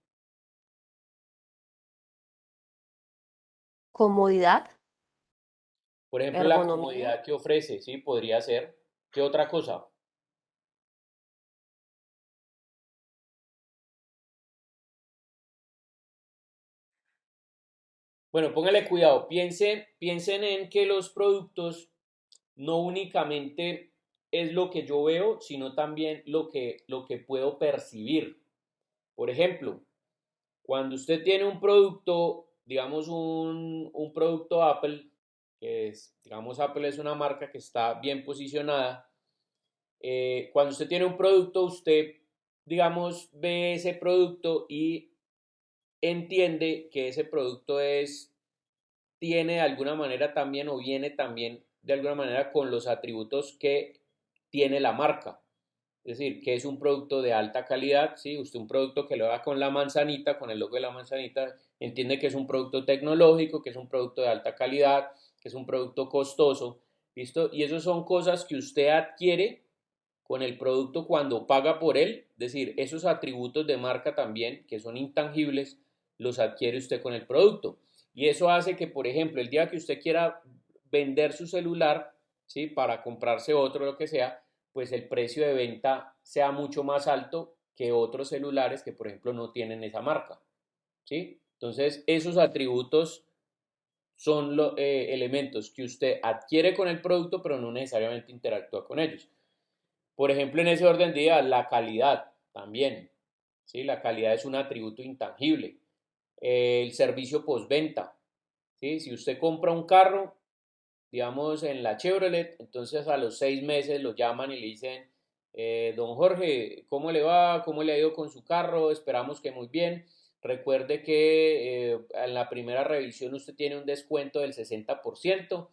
Comodidad, Por ejemplo, la ergonomía. comodidad que ofrece, ¿sí? Podría ser. ¿Qué otra cosa? Bueno, póngale cuidado. Piensen en que los productos no únicamente es lo que yo veo, sino también lo que puedo percibir. Por ejemplo, cuando usted tiene un producto, digamos un producto Apple, que es, digamos, Apple es una marca que está bien posicionada. Cuando usted tiene un producto, usted, digamos, ve ese producto y entiende que ese producto tiene de alguna manera también o viene también de alguna manera con los atributos que tiene la marca. Es decir, que es un producto de alta calidad, ¿sí? Usted un producto que lo haga con la manzanita, con el logo de la manzanita, entiende que es un producto tecnológico, que es un producto de alta calidad, que es un producto costoso, ¿listo? Y eso son cosas que usted adquiere con el producto cuando paga por él, es decir, esos atributos de marca también, que son intangibles, los adquiere usted con el producto. Y eso hace que, por ejemplo, el día que usted quiera vender su celular, ¿sí? Para comprarse otro, lo que sea, pues el precio de venta sea mucho más alto que otros celulares que, por ejemplo, no tienen esa marca, ¿sí? Entonces, esos atributos son los elementos que usted adquiere con el producto, pero no necesariamente interactúa con ellos. Por ejemplo, en ese orden de ideas, la calidad también, ¿sí? La calidad es un atributo intangible. El servicio postventa, ¿sí? Si usted compra un carro, digamos en la Chevrolet, entonces a los 6 meses lo llaman y le dicen, don Jorge, ¿cómo le va? ¿Cómo le ha ido con su carro? Esperamos que muy bien. Recuerde que en la primera revisión usted tiene un descuento del 60%.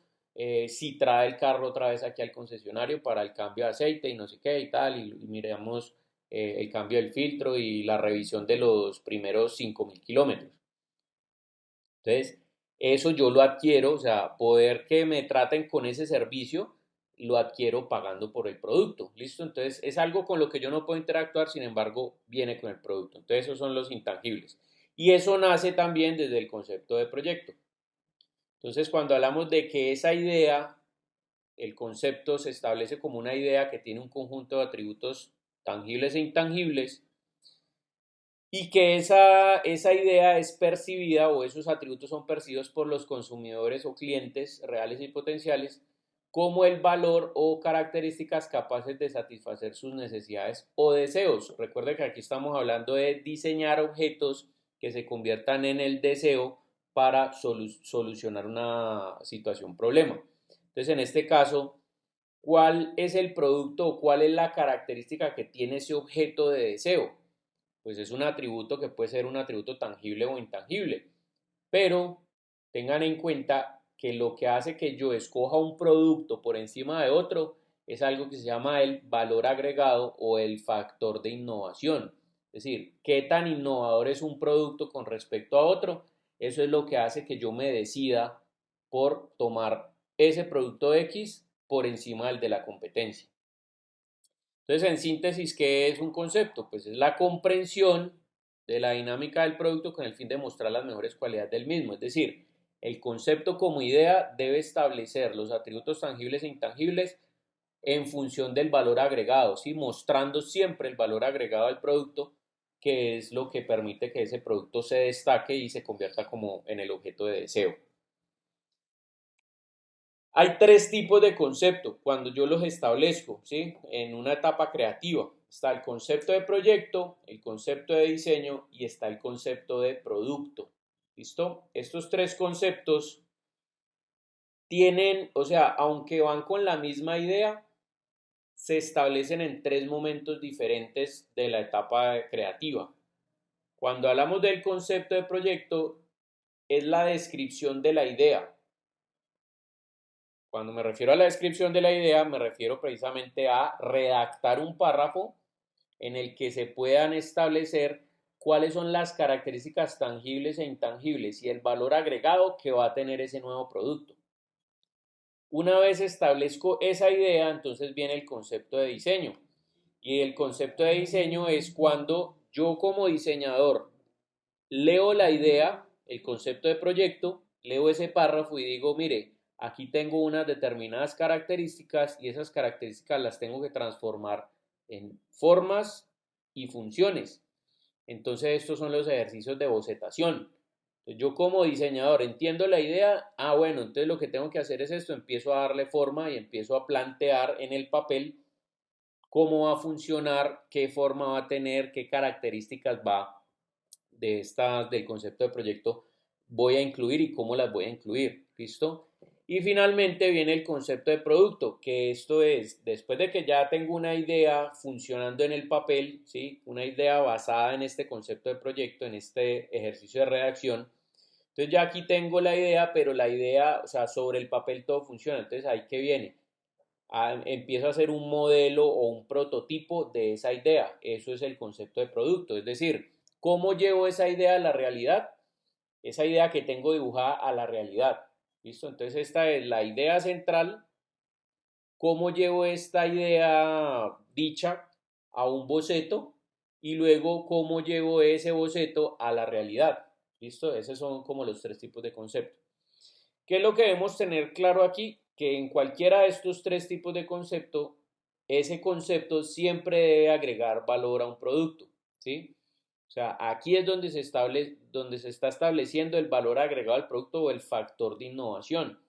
Si trae el carro otra vez aquí al concesionario para el cambio de aceite y no sé qué y tal, y miramos el cambio del filtro y la revisión de los primeros 5.000 kilómetros. Entonces, eso yo lo adquiero, o sea, poder que me traten con ese servicio, lo adquiero pagando por el producto, ¿listo? Entonces, es algo con lo que yo no puedo interactuar, sin embargo, viene con el producto. Entonces, esos son los intangibles. Y eso nace también desde el concepto de proyecto. Entonces, cuando hablamos de que esa idea, el concepto se establece como una idea que tiene un conjunto de atributos tangibles e intangibles, y que esa idea es percibida o esos atributos son percibidos por los consumidores o clientes reales y potenciales como el valor o características capaces de satisfacer sus necesidades o deseos. Recuerde que aquí estamos hablando de diseñar objetos que se conviertan en el deseo para solucionar una situación, problema. Entonces, en este caso, ¿cuál es el producto o cuál es la característica que tiene ese objeto de deseo? Pues es un atributo que puede ser un atributo tangible o intangible. pero tengan en cuenta que lo que hace que yo escoja un producto por encima de otro es algo que se llama el valor agregado o el factor de innovación. Es decir, qué tan innovador es un producto con respecto a otro. Eso es lo que hace que yo me decida por tomar ese producto X por encima del de la competencia. Entonces, en síntesis, ¿qué es un concepto? Pues es la comprensión de la dinámica del producto con el fin de mostrar las mejores cualidades del mismo. Es decir, el concepto como idea debe establecer los atributos tangibles e intangibles en función del valor agregado, ¿sí? Mostrando siempre el valor agregado del producto, que es lo que permite que ese producto se destaque y se convierta como en el objeto de deseo. Hay tres tipos de concepto cuando yo los establezco, ¿sí? En una etapa creativa. Está el concepto de proyecto, el concepto de diseño y está el concepto de producto. ¿Listo? Estos tres conceptos tienen, o sea, aunque van con la misma idea, se establecen en tres momentos diferentes de la etapa creativa. Cuando hablamos del concepto de proyecto, es la descripción de la idea. Cuando me refiero a la descripción de la idea, me refiero precisamente a redactar un párrafo en el que se puedan establecer cuáles son las características tangibles e intangibles y el valor agregado que va a tener ese nuevo producto. Una vez establezco esa idea, entonces viene el concepto de diseño. Y el concepto de diseño es cuando yo como diseñador leo la idea, el concepto de proyecto, leo ese párrafo y digo, mire, aquí tengo unas determinadas características y esas características las tengo que transformar en formas y funciones. Entonces estos son los ejercicios de bocetación. Entonces, yo como diseñador entiendo la idea, bueno, entonces lo que tengo que hacer es esto, empiezo a darle forma y empiezo a plantear en el papel cómo va a funcionar, qué forma va a tener, qué características va del concepto de proyecto voy a incluir y cómo las voy a incluir. ¿Listo? Y finalmente viene el concepto de producto, que esto es, después de que ya tengo una idea funcionando en el papel, ¿sí? Una idea basada en este concepto de proyecto, en este ejercicio de redacción. Entonces ya aquí tengo la idea, pero la idea, o sea, sobre el papel todo funciona. Entonces ahí que viene. Empiezo a hacer un modelo o un prototipo de esa idea. Eso es el concepto de producto. Es decir, ¿cómo llevo esa idea a la realidad? Esa idea que tengo dibujada a la realidad. ¿Listo? Entonces esta es la idea central. ¿Cómo llevo esta idea dicha a un boceto? Y luego, ¿cómo llevo ese boceto a la realidad? ¿Listo? Esos son como los tres tipos de concepto. ¿Qué es lo que debemos tener claro aquí? Que en cualquiera de estos tres tipos de concepto, ese concepto siempre debe agregar valor a un producto, ¿sí? O sea, aquí es donde donde se está estableciendo el valor agregado al producto o el factor de innovación.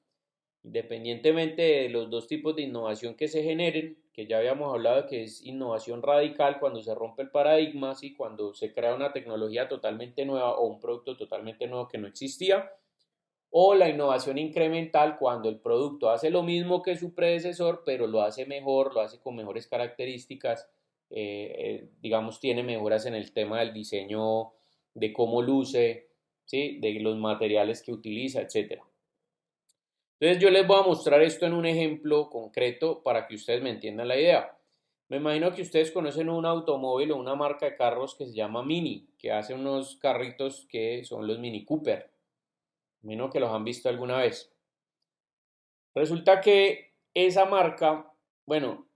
Independientemente de los dos tipos de innovación que se generen, que ya habíamos hablado que es innovación radical cuando se rompe el paradigma, ¿sí? Cuando se crea una tecnología totalmente nueva o un producto totalmente nuevo que no existía, o la innovación incremental cuando el producto hace lo mismo que su predecesor, pero lo hace mejor, lo hace con mejores características, digamos, tiene mejoras en el tema del diseño, de cómo luce, ¿sí? De los materiales que utiliza, etc. Entonces yo les voy a mostrar esto en un ejemplo concreto para que ustedes me entiendan la idea. Me imagino que ustedes conocen un automóvil o una marca de carros que se llama Mini, que hace unos carritos que son los Mini Cooper. Menos que los han visto alguna vez. Resulta que esa marca, bueno,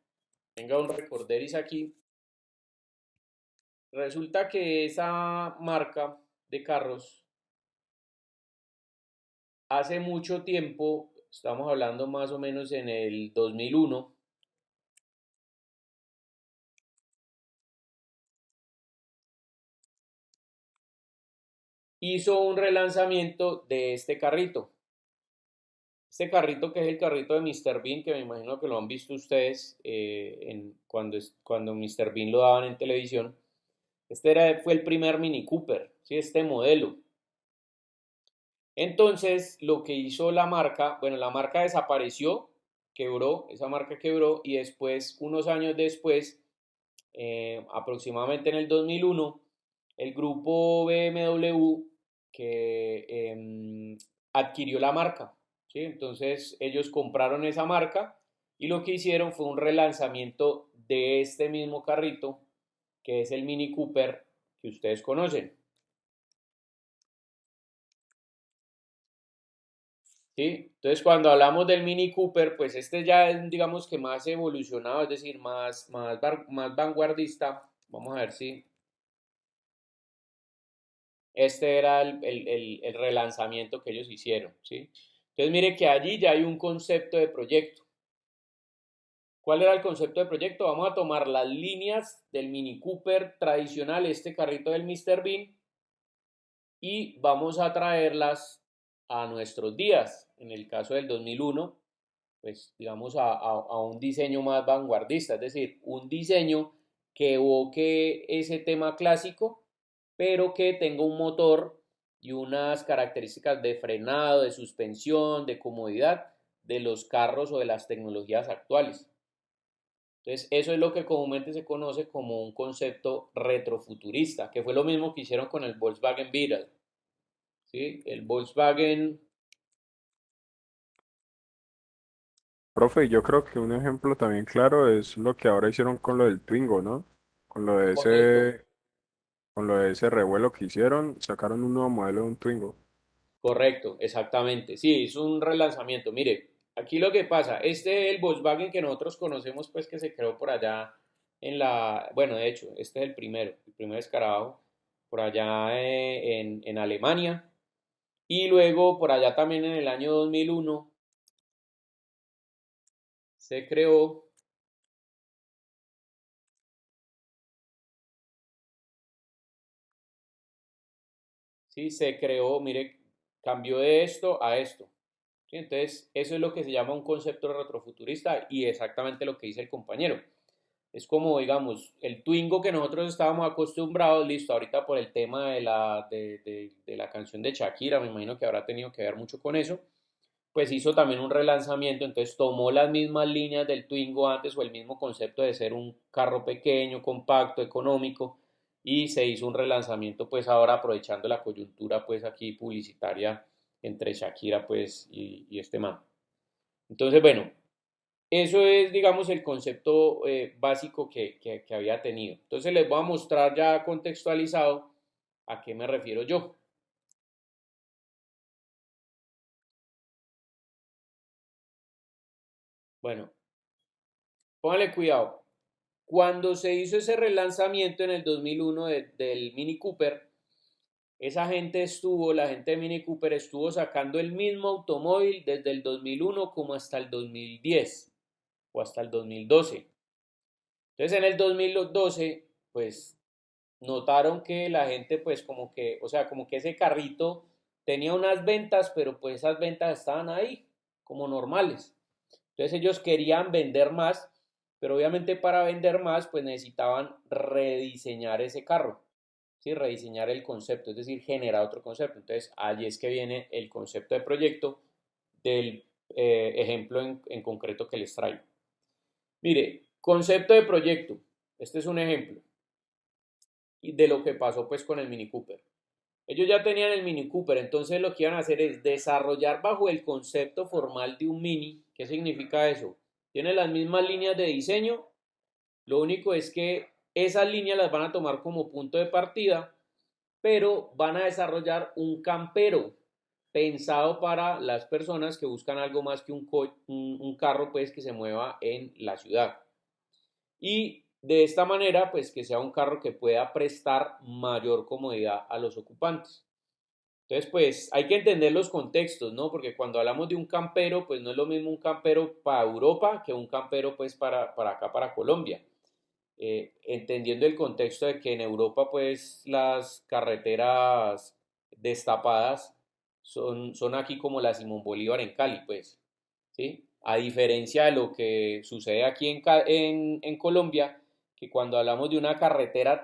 tenga un recorderis aquí. Resulta que esa marca de carros hace mucho tiempo, estamos hablando más o menos en el 2001, hizo un relanzamiento de este carrito. Este carrito que es el carrito de Mr. Bean, que me imagino que lo han visto ustedes cuando Mr. Bean lo daban en televisión. Fue el primer Mini Cooper, ¿sí? Este modelo. Entonces, lo que hizo la marca, bueno, la marca desapareció, quebró, esa marca quebró y después, unos años después, aproximadamente en el 2001, el grupo BMW adquirió la marca, ¿sí? Entonces ellos compraron esa marca y lo que hicieron fue un relanzamiento de este mismo carrito, que es el Mini Cooper que ustedes conocen, ¿sí? Entonces cuando hablamos del Mini Cooper, pues este ya es, digamos que más evolucionado, es decir, más vanguardista. Vamos a ver si este era el relanzamiento que ellos hicieron, ¿sí? Entonces mire que allí ya hay un concepto de proyecto. ¿Cuál era el concepto de proyecto? Vamos a tomar las líneas del Mini Cooper tradicional, este carrito del Mr. Bean, y vamos a traerlas a nuestros días. En el caso del 2001, pues digamos a un diseño más vanguardista, es decir, un diseño que evoque ese tema clásico, pero que tenga un motor y unas características de frenado, de suspensión, de comodidad de los carros o de las tecnologías actuales. Entonces, eso es lo que comúnmente se conoce como un concepto retrofuturista, que fue lo mismo que hicieron con el Volkswagen Beetle, ¿sí? El Volkswagen, Profe, yo creo que un ejemplo también claro es lo que ahora hicieron con lo del Twingo, ¿no? Con lo de correcto, ese, con lo de ese revuelo que hicieron, sacaron un nuevo modelo de un Twingo. correcto, exactamente. Sí, es un relanzamiento. Mire, aquí lo que pasa, este es el Volkswagen que nosotros conocemos, pues que se creó por allá bueno, de hecho, este es el primer escarabajo, por allá en Alemania. Y luego, por allá también en el año 2001, se creó, sí, se creó, mire, cambió de esto a esto. ¿Sí? Entonces, eso es lo que se llama un concepto retrofuturista y exactamente lo que dice el compañero. Es como, digamos, el Twingo que nosotros estábamos acostumbrados, listo, ahorita por el tema de la canción de Shakira, me imagino que habrá tenido que ver mucho con eso, pues hizo también un relanzamiento, entonces tomó las mismas líneas del Twingo antes o el mismo concepto de ser un carro pequeño, compacto, económico, y se hizo un relanzamiento pues ahora aprovechando la coyuntura pues aquí publicitaria entre Shakira pues y este man. Entonces, bueno, eso es, digamos, el concepto básico que había tenido. Entonces les voy a mostrar ya contextualizado a qué me refiero yo. Bueno, póngale cuidado. Cuando se hizo ese relanzamiento en el 2001 del Mini Cooper, la gente de Mini Cooper estuvo sacando el mismo automóvil desde el 2001 como hasta el 2010 o hasta el 2012. Entonces en el 2012, pues notaron que la gente pues como que, o sea, como que ese carrito tenía unas ventas, pero pues esas ventas estaban ahí como normales. Entonces ellos querían vender más, pero obviamente para vender más pues necesitaban rediseñar ese carro, ¿sí? Rediseñar el concepto, es decir, generar otro concepto. Entonces allí es que viene el concepto de proyecto del ejemplo en concreto que les traigo. Mire, concepto de proyecto. Este es un ejemplo de lo que pasó pues con el Mini Cooper. Ellos ya tenían el Mini Cooper, entonces lo que iban a hacer es desarrollar bajo el concepto formal de un Mini. ¿Qué significa eso? Tiene las mismas líneas de diseño, lo único es que esas líneas las van a tomar como punto de partida, pero van a desarrollar un campero pensado para las personas que buscan algo más que un carro pues que se mueva en la ciudad. Y de esta manera, pues que sea un carro que pueda prestar mayor comodidad a los ocupantes. Entonces, pues hay que entender los contextos, ¿no? Porque cuando hablamos de un campero, pues no es lo mismo un campero para Europa que un campero, pues para acá, para Colombia. Entendiendo el contexto de que en Europa, pues las carreteras destapadas son aquí como la Simón Bolívar en Cali, pues, ¿sí? A diferencia de lo que sucede aquí en Colombia, que cuando hablamos de una carretera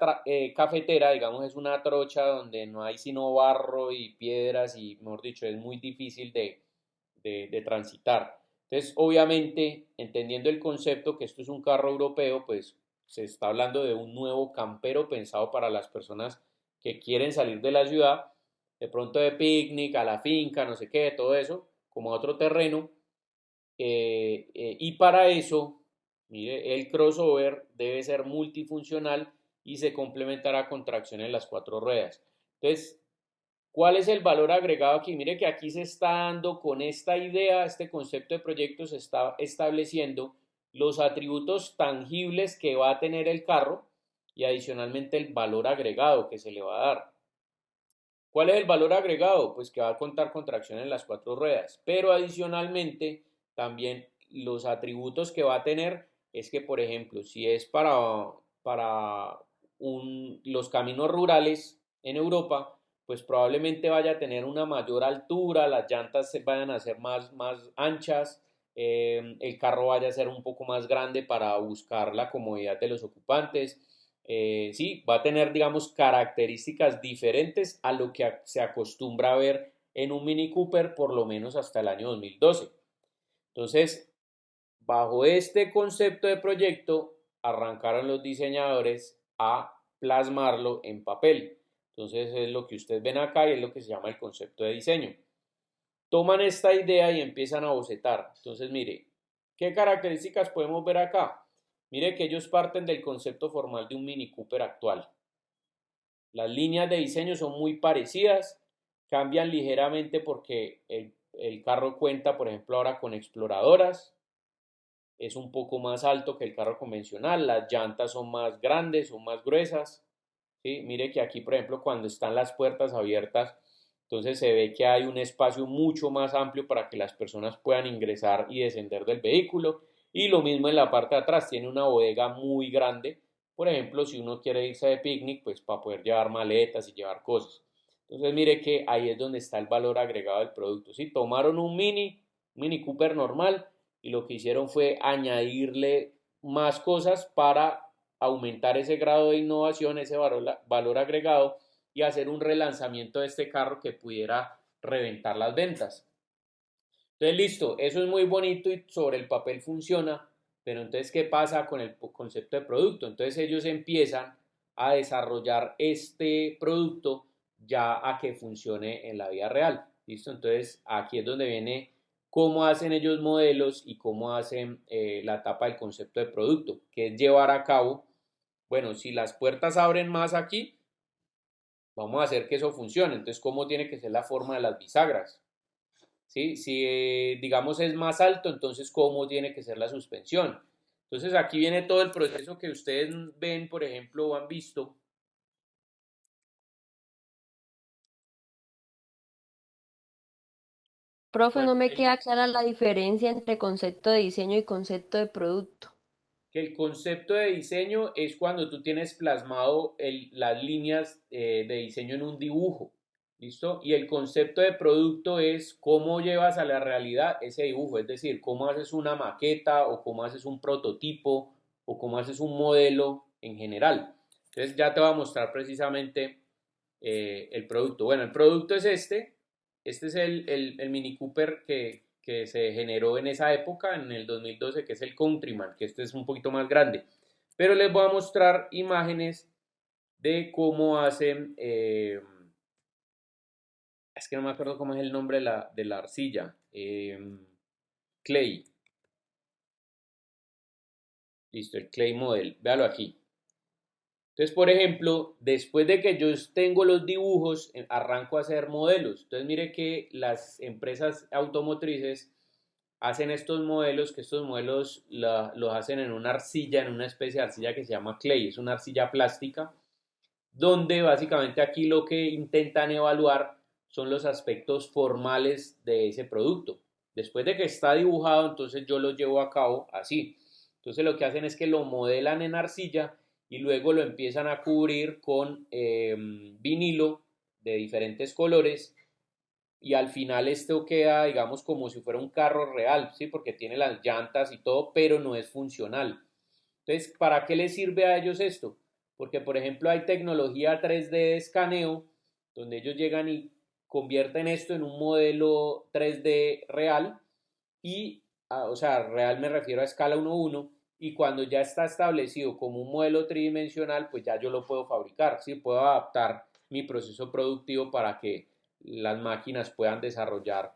cafetera, digamos, es una trocha donde no hay sino barro y piedras y, mejor dicho, es muy difícil de transitar. Entonces, obviamente, entendiendo el concepto que esto es un carro europeo, pues se está hablando de un nuevo campero pensado para las personas que quieren salir de la ciudad de pronto de picnic, a la finca, no sé qué, todo eso, como a otro terreno. Y para eso, mire, el crossover debe ser multifuncional y se complementará con tracción en las cuatro ruedas. Entonces, ¿cuál es el valor agregado aquí? Mire que aquí se está dando con esta idea, este concepto de proyecto se está estableciendo los atributos tangibles que va a tener el carro y adicionalmente el valor agregado que se le va a dar. ¿Cuál es el valor agregado? Pues que va a contar con tracción en las cuatro ruedas, pero adicionalmente también los atributos que va a tener es que, por ejemplo, si es para los caminos rurales en Europa, pues probablemente vaya a tener una mayor altura, las llantas vayan a ser más anchas, el carro vaya a ser un poco más grande para buscar la comodidad de los ocupantes. Sí, va a tener, digamos, características diferentes a lo que se acostumbra a ver en un Mini Cooper, por lo menos hasta el año 2012. Entonces, bajo este concepto de proyecto, arrancaron los diseñadores a plasmarlo en papel. Entonces, es lo que ustedes ven acá y es lo que se llama el concepto de diseño. Toman esta idea y empiezan a bocetar. Entonces, mire, ¿qué características podemos ver acá? Mire que ellos parten del concepto formal de un Mini Cooper actual. Las líneas de diseño son muy parecidas, cambian ligeramente porque el carro cuenta, por ejemplo, ahora con exploradoras, es un poco más alto que el carro convencional, las llantas son más grandes, son más gruesas, ¿sí? Mire que aquí, por ejemplo, cuando están las puertas abiertas, entonces se ve que hay un espacio mucho más amplio para que las personas puedan ingresar y descender del vehículo. Y lo mismo en la parte de atrás, tiene una bodega muy grande. Por ejemplo, si uno quiere irse de picnic, pues para poder llevar maletas y llevar cosas. Entonces mire que ahí es donde está el valor agregado del producto. ¿Sí? Tomaron un Mini Cooper normal y lo que hicieron fue añadirle más cosas para aumentar ese grado de innovación, ese valor agregado y hacer un relanzamiento de este carro que pudiera reventar las ventas. Entonces, listo, eso es muy bonito y sobre el papel funciona, pero entonces, ¿qué pasa con el concepto de producto? Entonces ellos empiezan a desarrollar este producto ya a que funcione en la vida real. ¿Listo? Entonces, aquí es donde viene cómo hacen ellos modelos y cómo hacen la etapa del concepto de producto, que es llevar a cabo, bueno, si las puertas abren más aquí, vamos a hacer que eso funcione. Entonces, ¿cómo tiene que ser la forma de las bisagras? ¿Sí? Si, digamos, es más alto, entonces, ¿cómo tiene que ser la suspensión? Entonces, aquí viene todo el proceso que ustedes ven, por ejemplo, o han visto. Profe, Bueno, no me queda clara la diferencia entre concepto de diseño y concepto de producto. que el concepto de diseño es cuando tú tienes plasmado las líneas de diseño en un dibujo, ¿listo? Y el concepto de producto es cómo llevas a la realidad ese dibujo, es decir, cómo haces una maqueta o cómo haces un prototipo o cómo haces un modelo en general. Entonces ya te voy a mostrar precisamente el producto. Bueno, el producto es este es el Mini Cooper que se generó en esa época, en el 2012, que es el Countryman, que este es un poquito más grande. Pero les voy a mostrar imágenes de cómo hacen, es que no me acuerdo cómo es el nombre de la arcilla, Clay, listo, el Clay Model, véalo aquí. Entonces, por ejemplo, después de que yo tengo los dibujos, arranco a hacer modelos. Entonces, mire que las empresas automotrices hacen estos modelos, que estos modelos los hacen en una arcilla, en una especie de arcilla que se llama clay, es una arcilla plástica, donde básicamente aquí lo que intentan evaluar son los aspectos formales de ese producto. Después de que está dibujado, entonces yo lo llevo a cabo así. Entonces lo que hacen es que lo modelan en arcilla y luego lo empiezan a cubrir con vinilo de diferentes colores y al final esto queda, digamos, como si fuera un carro real, ¿sí? Porque tiene las llantas y todo, pero no es funcional. Entonces, ¿para qué les sirve a ellos esto? Porque, por ejemplo, hay tecnología 3D de escaneo, donde ellos llegan y convierten esto en un modelo 3D real y, o sea, real me refiero a escala 1:1, y cuando ya está establecido como un modelo tridimensional, pues ya yo lo puedo fabricar, ¿sí? Puedo adaptar mi proceso productivo para que las máquinas puedan desarrollar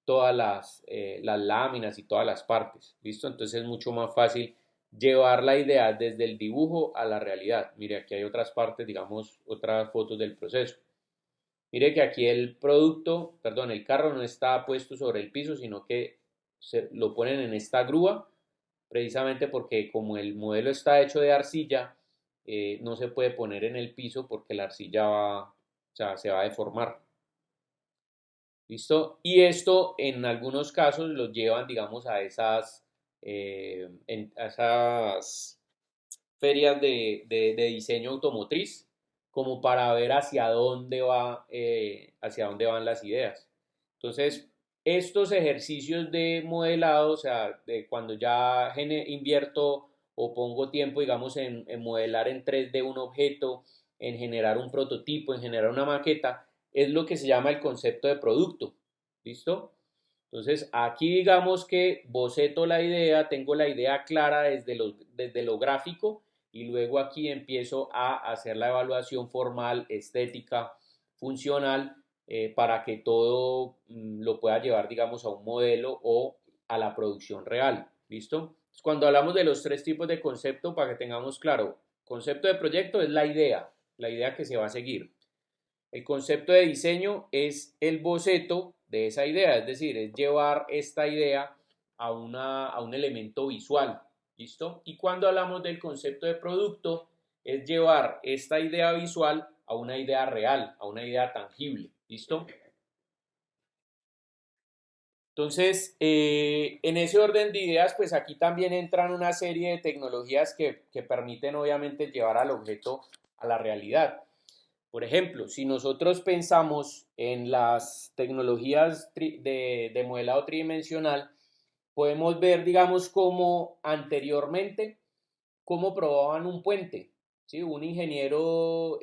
todas las láminas y todas las partes. ¿Listo? Entonces es mucho más fácil llevar la idea desde el dibujo a la realidad. Mire, aquí hay otras partes, digamos, otras fotos del proceso. Mire que aquí el producto, perdón, el carro no está puesto sobre el piso, sino que lo ponen en esta grúa, precisamente porque como el modelo está hecho de arcilla, no se puede poner en el piso porque la arcilla o sea, se va a deformar. ¿Listo? Y esto en algunos casos los llevan, digamos, a esas ferias de diseño automotriz, como para ver hacia dónde van las ideas. Entonces, estos ejercicios de modelado, o sea, de cuando ya invierto o pongo tiempo, digamos, en modelar en 3D un objeto, en generar un prototipo, en generar una maqueta, es lo que se llama el concepto de producto. ¿Listo? Entonces, aquí digamos que boceto la idea, tengo la idea clara desde lo gráfico y luego aquí empiezo a hacer la evaluación formal, estética, funcional, para que todo lo pueda llevar, digamos, a un modelo o a la producción real. ¿Listo? Entonces, cuando hablamos de los tres tipos de concepto, para que tengamos claro, concepto de proyecto es la idea que se va a seguir. El concepto de diseño es el boceto de esa idea, es decir, es llevar esta idea a un elemento visual, ¿listo? Y cuando hablamos del concepto de producto, es llevar esta idea visual a una idea real, a una idea tangible, ¿listo? Entonces, en ese orden de ideas, pues aquí también entran una serie de tecnologías que permiten obviamente llevar al objeto a la realidad. Por ejemplo, si nosotros pensamos en las tecnologías de modelado tridimensional, podemos ver, digamos, cómo anteriormente, cómo probaban un puente. ¿Sí? Un ingeniero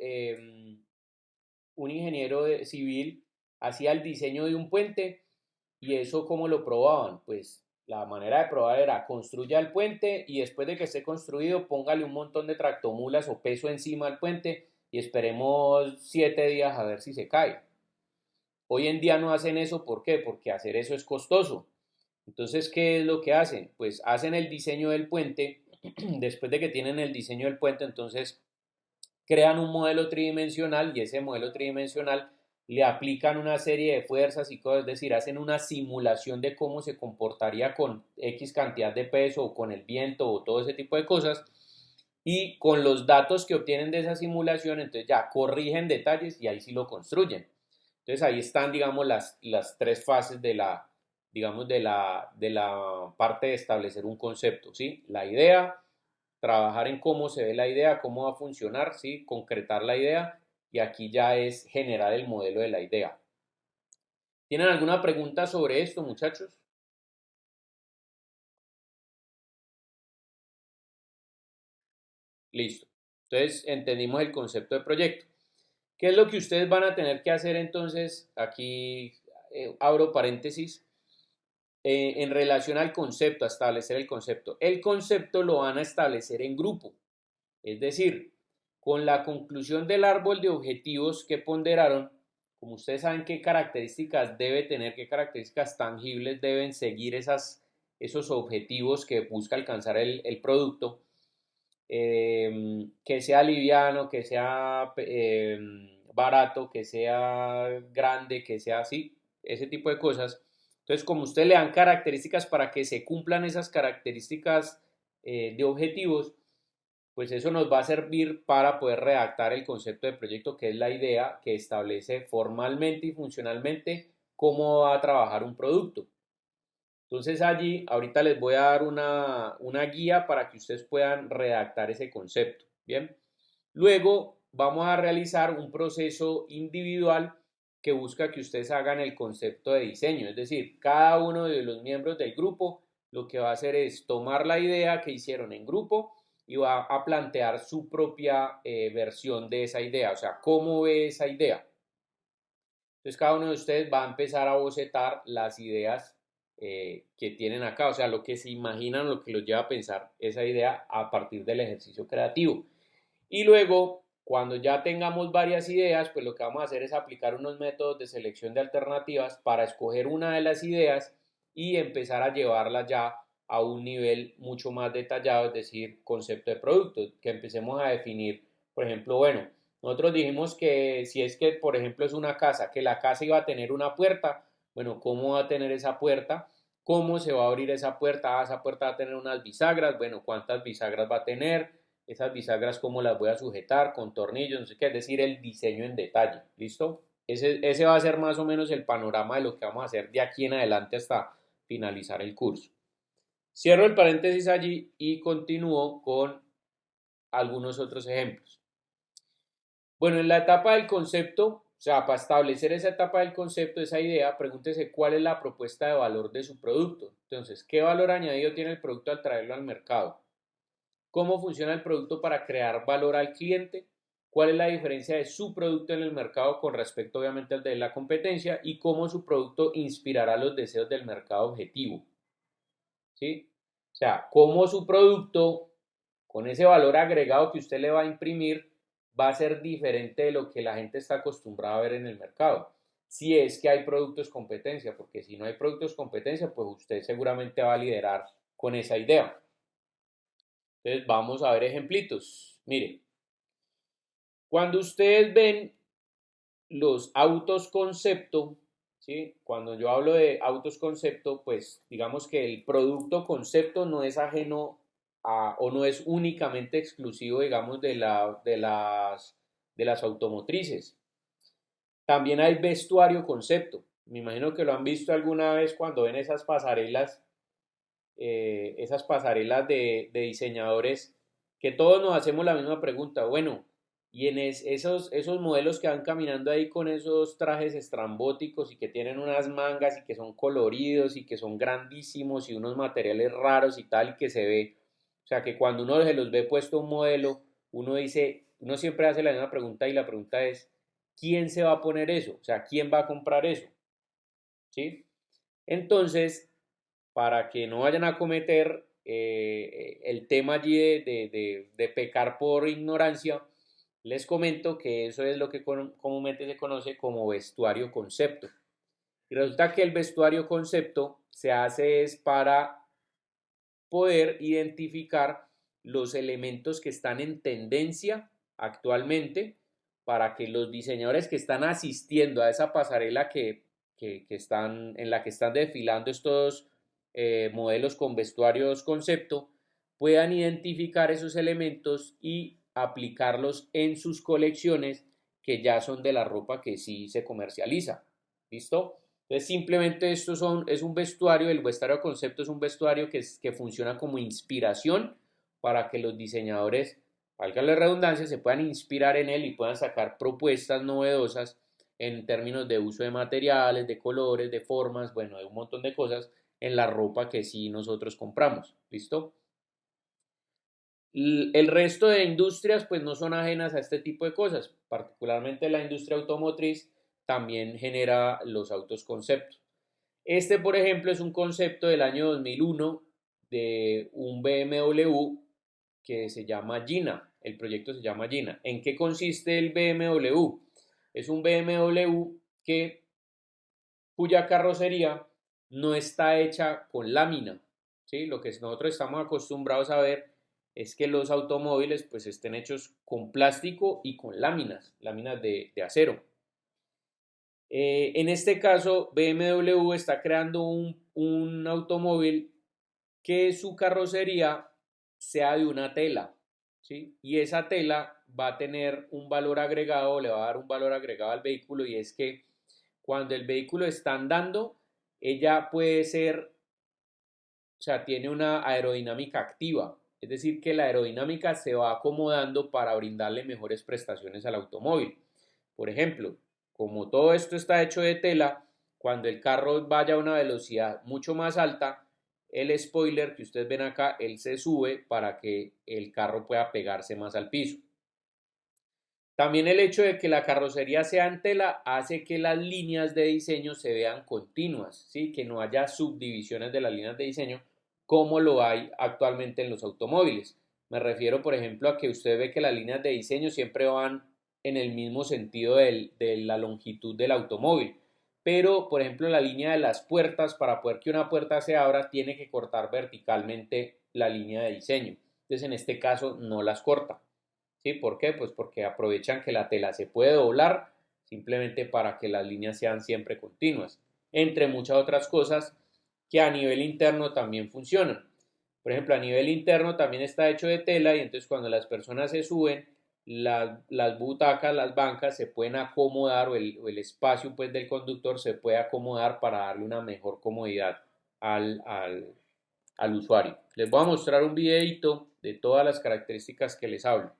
civil hacía el diseño de un puente y eso cómo lo probaban. Pues la manera de probar era construya el puente y después de que esté construido póngale un montón de tractomulas o peso encima del puente y esperemos 7 días a ver si se cae. Hoy en día no hacen eso, ¿por qué? Porque hacer eso es costoso. Entonces, ¿qué es lo que hacen? Pues hacen el diseño del puente, después de que tienen el diseño del puente, entonces crean un modelo tridimensional y ese modelo tridimensional le aplican una serie de fuerzas y cosas, es decir, hacen una simulación de cómo se comportaría con X cantidad de peso o con el viento o todo ese tipo de cosas y con los datos que obtienen de esa simulación, entonces ya corrigen detalles y ahí sí lo construyen. Entonces ahí están, digamos, las tres fases digamos, de la parte de establecer un concepto, ¿sí? La idea, trabajar en cómo se ve la idea, cómo va a funcionar, ¿sí? Concretar la idea y aquí ya es generar el modelo de la idea. ¿Tienen alguna pregunta sobre esto, muchachos? Listo. Entonces entendimos el concepto de proyecto. ¿Qué es lo que ustedes van a tener que hacer entonces? Aquí abro paréntesis. En relación al concepto, a establecer el concepto. El concepto lo van a establecer en grupo. Es decir, con la conclusión del árbol de objetivos que ponderaron, como ustedes saben qué características debe tener, qué características tangibles deben seguir esos objetivos que busca alcanzar el producto, que sea liviano, que sea barato, que sea grande, que sea así, ese tipo de cosas. Entonces, como ustedes le dan características para que se cumplan esas características de objetivos, pues eso nos va a servir para poder redactar el concepto de proyecto, que es la idea que establece formalmente y funcionalmente cómo va a trabajar un producto. Entonces allí, ahorita les voy a dar una guía para que ustedes puedan redactar ese concepto. Bien, luego vamos a realizar un proceso individual que busca que ustedes hagan el concepto de diseño. Es decir, cada uno de los miembros del grupo lo que va a hacer es tomar la idea que hicieron en grupo y va a plantear su propia versión de esa idea, o sea, cómo ve esa idea. Entonces cada uno de ustedes va a empezar a bocetar las ideas que tienen acá, o sea, lo que se imaginan, lo que los lleva a pensar esa idea a partir del ejercicio creativo. Y luego Cuando ya tengamos varias ideas, pues lo que vamos a hacer es aplicar unos métodos de selección de alternativas para escoger una de las ideas y empezar a llevarla ya a un nivel mucho más detallado, es decir, concepto de producto, que empecemos a definir, por ejemplo, bueno, nosotros dijimos que si es que, por ejemplo, es una casa, que la casa iba a tener una puerta, bueno, ¿cómo va a tener esa puerta? ¿Cómo se va a abrir esa puerta? Ah, esa puerta va a tener unas bisagras, bueno, ¿cuántas bisagras va a tener? Esas bisagras, ¿cómo las voy a sujetar? Con tornillos, no sé qué, es decir, el diseño en detalle, ¿listo? Ese va a ser más o menos el panorama de lo que vamos a hacer de aquí en adelante hasta finalizar el curso. Cierro el paréntesis allí y continúo con algunos otros ejemplos. Bueno, en la etapa del concepto, o sea, para establecer esa etapa del concepto, esa idea, pregúntese cuál es la propuesta de valor de su producto. Entonces, ¿qué valor añadido tiene el producto al traerlo al mercado? ¿Cómo funciona el producto para crear valor al cliente? ¿Cuál es la diferencia de su producto en el mercado con respecto obviamente al de la competencia? Y cómo su producto inspirará los deseos del mercado objetivo. ¿Sí? O sea, cómo su producto, con ese valor agregado que usted le va a imprimir, va a ser diferente de lo que la gente está acostumbrada a ver en el mercado. Si es que hay productos competencia, porque si no hay productos competencia, pues usted seguramente va a liderar con esa idea. Entonces vamos a ver ejemplitos. Mire, cuando ustedes ven los autos concepto, ¿sí? Cuando yo hablo de autos concepto, pues digamos que el producto concepto no es ajeno o no es únicamente exclusivo, digamos, de las automotrices. También hay vestuario concepto. Me imagino que lo han visto alguna vez cuando ven esas pasarelas de diseñadores, que todos nos hacemos la misma pregunta. Bueno, y en esos modelos que van caminando ahí con esos trajes estrambóticos y que tienen unas mangas y que son coloridos y que son grandísimos y unos materiales raros y tal, y que se ve, o sea, que cuando uno se los ve puesto un modelo, uno dice, uno siempre hace la misma pregunta y la pregunta es, ¿quién se va a poner eso? O sea, ¿quién va a comprar eso? ¿Sí? Entonces, para que no vayan a cometer el tema allí de pecar por ignorancia, les comento que eso es lo que comúnmente se conoce como vestuario concepto. Y resulta que el vestuario concepto se hace es para poder identificar los elementos que están en tendencia actualmente para que los diseñadores que están asistiendo a esa pasarela en la que están desfilando estos modelos con vestuarios concepto puedan identificar esos elementos y aplicarlos en sus colecciones que ya son de la ropa que sí se comercializa. ¿Listo? Entonces simplemente es un vestuario, el vestuario concepto es un vestuario que funciona como inspiración para que los diseñadores, valga la redundancia, se puedan inspirar en él y puedan sacar propuestas novedosas en términos de uso de materiales, de colores, de formas, bueno, de un montón de cosas en la ropa que sí nosotros compramos. ¿Listo? El resto de industrias pues no son ajenas a este tipo de cosas, particularmente la industria automotriz también genera los autos concepto. Este, por ejemplo, es un concepto del año 2001 de un BMW que se llama Gina. El proyecto se llama Gina. ¿En qué consiste el BMW? Es un BMW cuya carrocería no está hecha con lámina. ¿Sí? Lo que nosotros estamos acostumbrados a ver es que los automóviles pues estén hechos con plástico y con láminas de acero. En este caso, BMW está creando un automóvil que su carrocería sea de una tela, ¿sí? Y esa tela va a tener un valor agregado, le va a dar un valor agregado al vehículo y es que cuando el vehículo está andando, ella puede ser, o sea, tiene una aerodinámica activa, es decir, que la aerodinámica se va acomodando para brindarle mejores prestaciones al automóvil. Por ejemplo, como todo esto está hecho de tela, cuando el carro vaya a una velocidad mucho más alta, el spoiler que ustedes ven acá, él se sube para que el carro pueda pegarse más al piso. También el hecho de que la carrocería sea en tela hace que las líneas de diseño se vean continuas, ¿sí? Que no haya subdivisiones de las líneas de diseño como lo hay actualmente en los automóviles. Me refiero, por ejemplo, a que usted ve que las líneas de diseño siempre van en el mismo sentido de la longitud del automóvil. Pero, por ejemplo, la línea de las puertas, para poder que una puerta se abra, tiene que cortar verticalmente la línea de diseño. Entonces, en este caso, no las corta. ¿Sí? ¿Por qué? Pues porque aprovechan que la tela se puede doblar simplemente para que las líneas sean siempre continuas, entre muchas otras cosas que a nivel interno también funcionan. Por ejemplo, a nivel interno también está hecho de tela y entonces cuando las personas se suben, las butacas, las bancas se pueden acomodar o el espacio pues, del conductor se puede acomodar para darle una mejor comodidad al usuario. Les voy a mostrar un videito de todas las características que les hablo.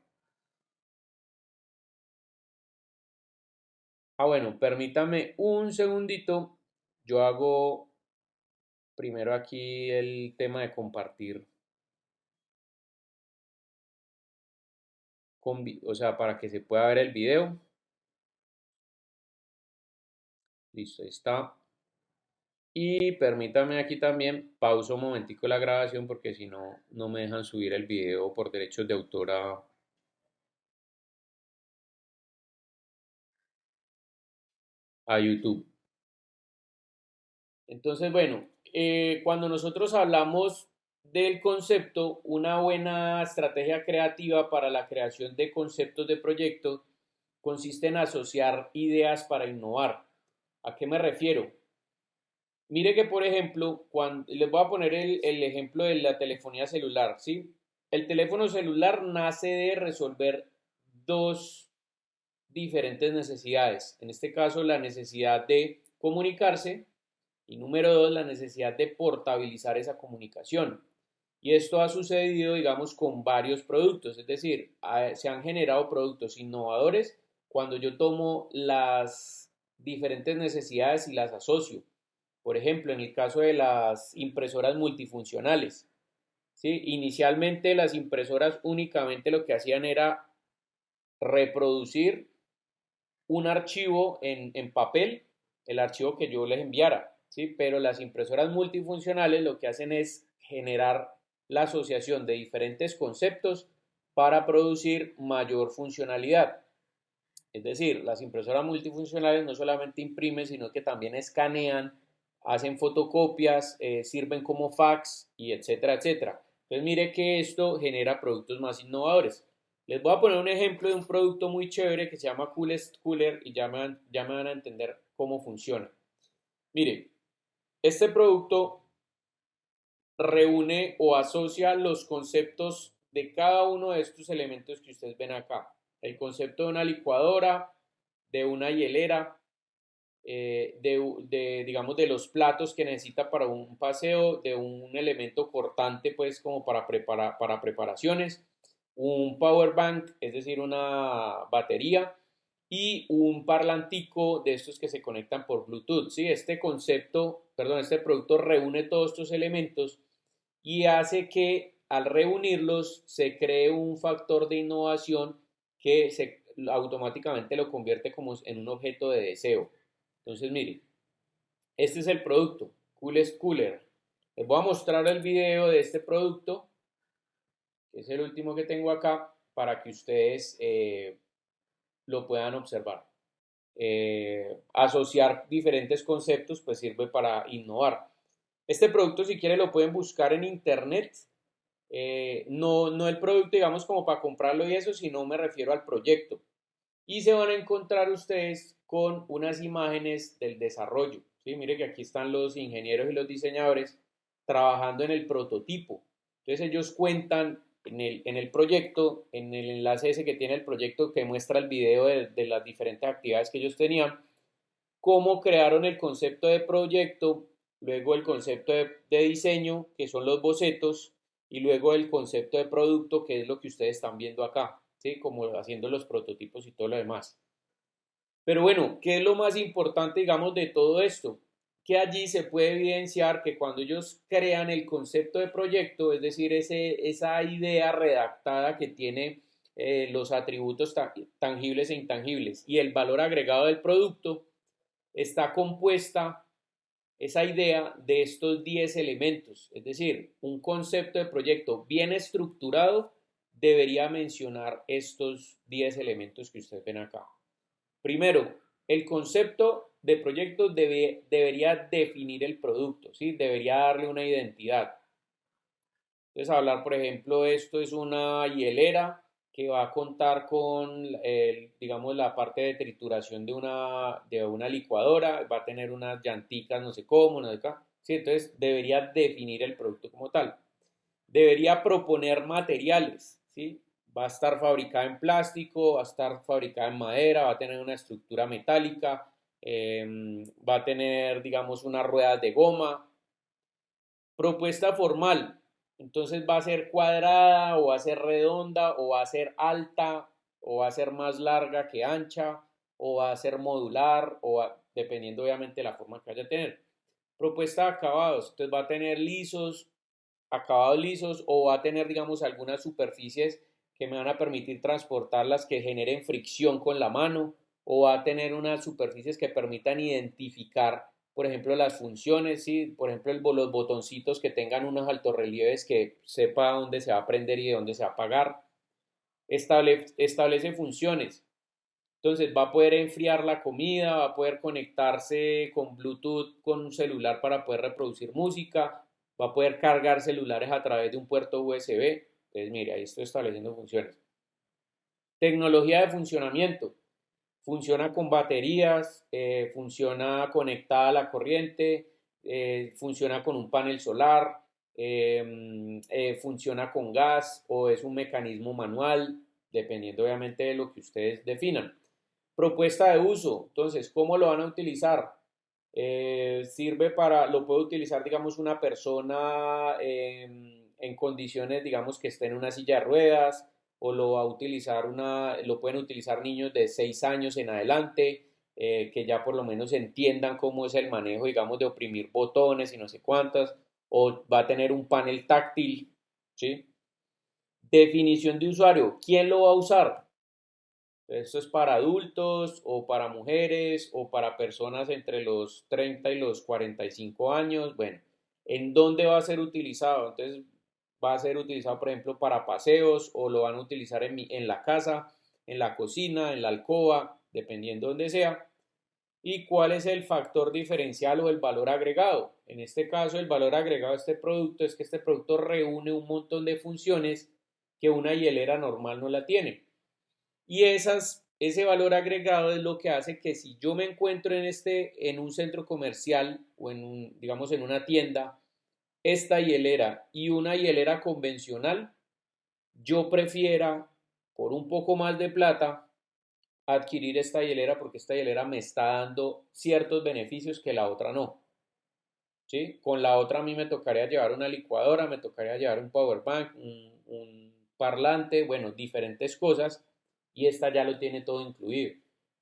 Bueno, permítame un segundito. Yo hago primero aquí el tema de compartir, o sea, para que se pueda ver el video. Listo, ahí está. Y permítame aquí también, pauso un momentico la grabación porque si no, no me dejan subir el video por derechos de autor a YouTube. Entonces, bueno, cuando nosotros hablamos del concepto, una buena estrategia creativa para la creación de conceptos de proyectos consiste en asociar ideas para innovar. ¿A qué me refiero? Mire que, por ejemplo, cuando les voy a poner el ejemplo de la telefonía celular, ¿sí? El teléfono celular nace de resolver dos diferentes necesidades. En este caso, la necesidad de comunicarse y número dos, la necesidad de portabilizar esa comunicación. Y esto ha sucedido, digamos, con varios productos, es decir, se han generado productos innovadores cuando yo tomo las diferentes necesidades y las asocio. Por ejemplo, en el caso de las impresoras multifuncionales, ¿sí? Inicialmente las impresoras únicamente lo que hacían era reproducir un archivo en papel, el archivo que yo les enviara, ¿sí? Pero las impresoras multifuncionales lo que hacen es generar la asociación de diferentes conceptos para producir mayor funcionalidad. Es decir, las impresoras multifuncionales no solamente imprimen, sino que también escanean, hacen fotocopias, sirven como fax y etcétera, etcétera. Entonces mire que esto genera productos más innovadores. Les voy a poner un ejemplo de un producto muy chévere que se llama Coolest Cooler y ya me van a entender cómo funciona. Mire, este producto reúne o asocia los conceptos de cada uno de estos elementos que ustedes ven acá. El concepto de una licuadora, de una hielera, digamos, de los platos que necesita para un paseo, de un elemento cortante, pues, como para preparaciones, un power bank, es decir, una batería, y un parlantico de estos que se conectan por Bluetooth, ¿sí? Este concepto, perdón, este producto reúne todos estos elementos y hace que al reunirlos se cree un factor de innovación que automáticamente lo convierte como en un objeto de deseo. Entonces, mire, este es el producto, Coolest Cooler. Les voy a mostrar el video de este producto, que es el último que tengo acá, para que ustedes lo puedan observar. Asociar diferentes conceptos pues sirve para innovar. Este producto, si quieren, lo pueden buscar en internet. No el producto, digamos, como para comprarlo y eso, sino me refiero al proyecto. Y se van a encontrar ustedes con unas imágenes del desarrollo. ¿Sí? Mire que aquí están los ingenieros y los diseñadores trabajando en el prototipo. Entonces ellos cuentan en el proyecto, en el enlace ese que tiene el proyecto que muestra el video de las diferentes actividades que ellos tenían, cómo crearon el concepto de proyecto, luego el concepto de diseño, que son los bocetos, y luego el concepto de producto, que es lo que ustedes están viendo acá, ¿sí? Como haciendo los prototipos y todo lo demás. Pero bueno, ¿qué es lo más importante, digamos, de todo esto? Que allí se puede evidenciar que cuando ellos crean el concepto de proyecto, es decir, esa idea redactada que tiene los atributos tangibles e intangibles y el valor agregado del producto, está compuesta esa idea de estos 10 elementos, es decir, un concepto de proyecto bien estructurado debería mencionar estos 10 elementos que ustedes ven acá. Primero, el concepto de proyecto debería definir el producto, ¿sí? Debería darle una identidad. Entonces, hablar, por ejemplo, esto es una hielera que va a contar con, digamos, la parte de trituración de una licuadora, va a tener unas llanticas, no sé cómo, no sé qué. Sí, entonces, debería definir el producto como tal. Debería proponer materiales, ¿sí? Va a estar fabricada en plástico, va a estar fabricada en madera, va a tener una estructura metálica, va a tener, digamos, unas ruedas de goma. Propuesta formal, entonces va a ser cuadrada o va a ser redonda o va a ser alta o va a ser más larga que ancha o va a ser modular dependiendo obviamente de la forma que vaya a tener. Propuesta de acabados, entonces va a tener acabados lisos o va a tener, digamos, algunas superficies que me van a permitir transportarlas que generen fricción con la mano o va a tener unas superficies que permitan identificar, por ejemplo, las funciones, ¿sí? Por ejemplo, los botoncitos que tengan unos altorrelieves que sepa dónde se va a prender y de dónde se va a apagar. Establece funciones. Entonces va a poder enfriar la comida, va a poder conectarse con Bluetooth con un celular para poder reproducir música, va a poder cargar celulares a través de un puerto USB. Entonces, mire, ahí estoy estableciendo funciones. Tecnología de funcionamiento. Funciona con baterías, funciona conectada a la corriente, funciona con un panel solar, funciona con gas o es un mecanismo manual, dependiendo obviamente de lo que ustedes definan. Propuesta de uso, entonces, ¿cómo lo van a utilizar? Lo puede utilizar, digamos, una persona en condiciones, digamos, que esté en una silla de ruedas, o lo pueden utilizar niños de 6 años en adelante, que ya por lo menos entiendan cómo es el manejo, digamos, de oprimir botones y no sé cuántas, o va a tener un panel táctil, ¿sí? Definición de usuario, ¿quién lo va a usar? Esto es para adultos o para mujeres o para personas entre los 30 y los 45 años. Bueno, ¿en dónde va a ser utilizado? Entonces, va a ser utilizado, por ejemplo, para paseos o lo van a utilizar en la casa, en la cocina, en la alcoba, dependiendo de donde sea. ¿Y cuál es el factor diferencial o el valor agregado? En este caso, el valor agregado de este producto es que este producto reúne un montón de funciones que una hielera normal no la tiene. Y ese valor agregado es lo que hace que si yo me encuentro en un centro comercial o digamos, en una tienda, esta hielera y una hielera convencional, yo prefiera, por un poco más de plata, adquirir esta hielera porque esta hielera me está dando ciertos beneficios que la otra no. ¿Sí? Con la otra a mí me tocaría llevar una licuadora, me tocaría llevar un power bank, un parlante, bueno, diferentes cosas, y esta ya lo tiene todo incluido.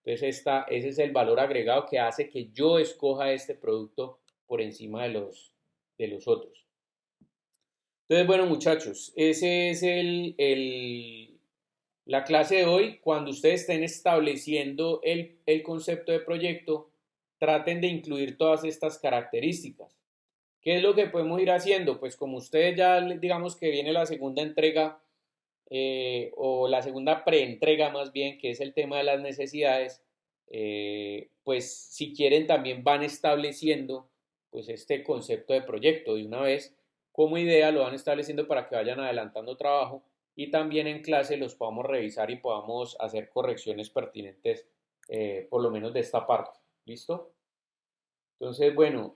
Entonces ese es el valor agregado que hace que yo escoja este producto por encima de los otros. Entonces, bueno, muchachos, ese es la clase de hoy. Cuando ustedes estén estableciendo el concepto de proyecto, traten de incluir todas estas características. ¿Qué es lo que podemos ir haciendo? Pues como ustedes ya digamos que viene la segunda entrega o la segunda preentrega más bien, que es el tema de las necesidades, pues si quieren también van estableciendo pues este concepto de proyecto de una vez como idea, lo van estableciendo para que vayan adelantando trabajo y también en clase los podamos revisar y podamos hacer correcciones pertinentes por lo menos de esta parte. ¿Listo? Entonces, bueno,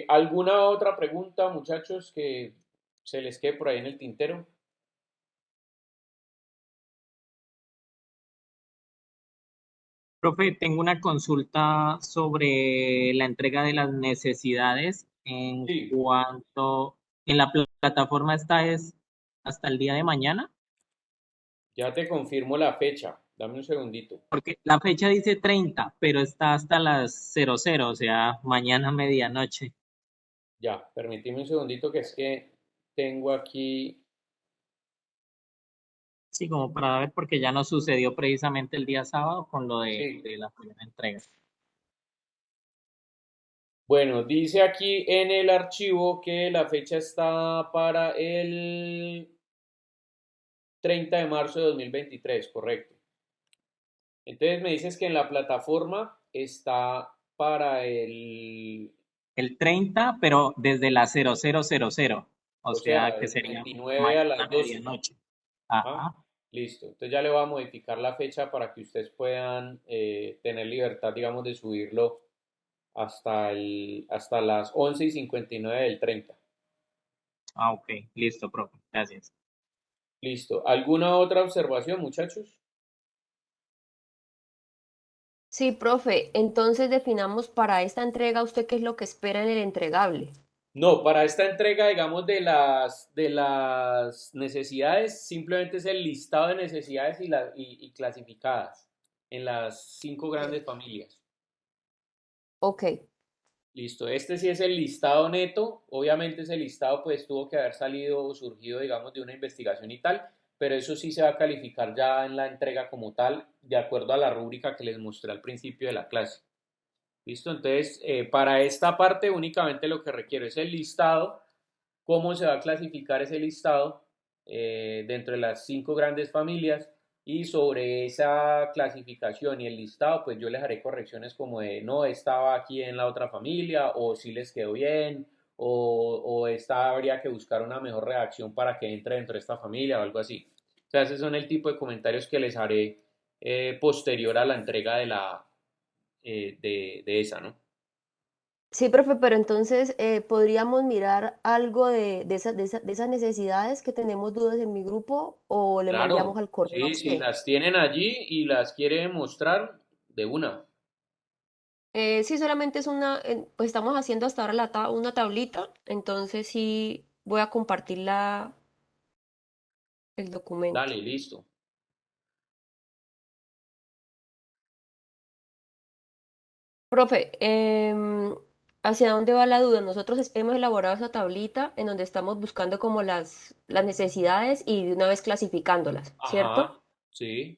¿alguna otra pregunta, muchachos, que se les quede por ahí en el tintero? Profe, tengo una consulta sobre la entrega de las necesidades en Sí, cuanto en la plataforma esta es hasta el día de mañana, ya te confirmo la fecha. Dame un segundito. porque la fecha dice 30, pero está hasta las 00, o sea, mañana medianoche. Ya, permíteme un segundito que es que tengo aquí. Sí, como para ver, porque ya no sucedió precisamente el día sábado con lo Sí. de la primera entrega. Bueno, dice aquí en el archivo que la fecha está para el 30 de marzo de 2023, correcto. Entonces me dices que en la plataforma está para El 30, pero desde las 00:00, o o sea sea, que desde el sería 29 a mañana las 12. medianoche. ¿Ah? Ajá. Listo. Entonces ya le voy a modificar la fecha para que ustedes puedan tener libertad, digamos, de subirlo hasta las 11:59 del 30. Ok, listo, profe. Gracias. Listo. ¿Alguna otra observación, muchachos? Sí, profe, entonces definamos para esta entrega usted qué es lo que espera en el entregable. No, para esta entrega, digamos, de las necesidades, simplemente es el listado de necesidades y clasificadas en las 5 grandes familias. Ok, Listo, este sí es el listado neto. Obviamente ese listado pues tuvo que haber salido o surgido, digamos, de una investigación y tal, pero eso sí se va a calificar ya en la entrega como tal, de acuerdo a la rúbrica que les mostré al principio de la clase. Listo, entonces para esta parte únicamente lo que requiero es el listado, cómo se va a clasificar ese listado dentro de las 5 grandes familias y sobre esa clasificación y el listado, pues yo les haré correcciones como de no, estaba aquí en la otra familia o si les quedó bien o esta habría que buscar una mejor redacción para que entre dentro de esta familia o algo así. O sea, esos son el tipo de comentarios que les haré posterior a la entrega de esa, ¿no? sí, profe, pero entonces podríamos mirar algo de esas necesidades que tenemos dudas en mi grupo o le Claro, enviamos al correo a sí, si usted. las tienen allí y las quiere mostrar de una. Sí, solamente es pues estamos haciendo hasta ahora una tablita, entonces sí voy a compartir el documento. Dale, listo. Profe, ¿hacia dónde va la duda? Nosotros hemos elaborado esa tablita en donde estamos buscando como las necesidades y de una vez clasificándolas, ¿cierto? Ajá, sí.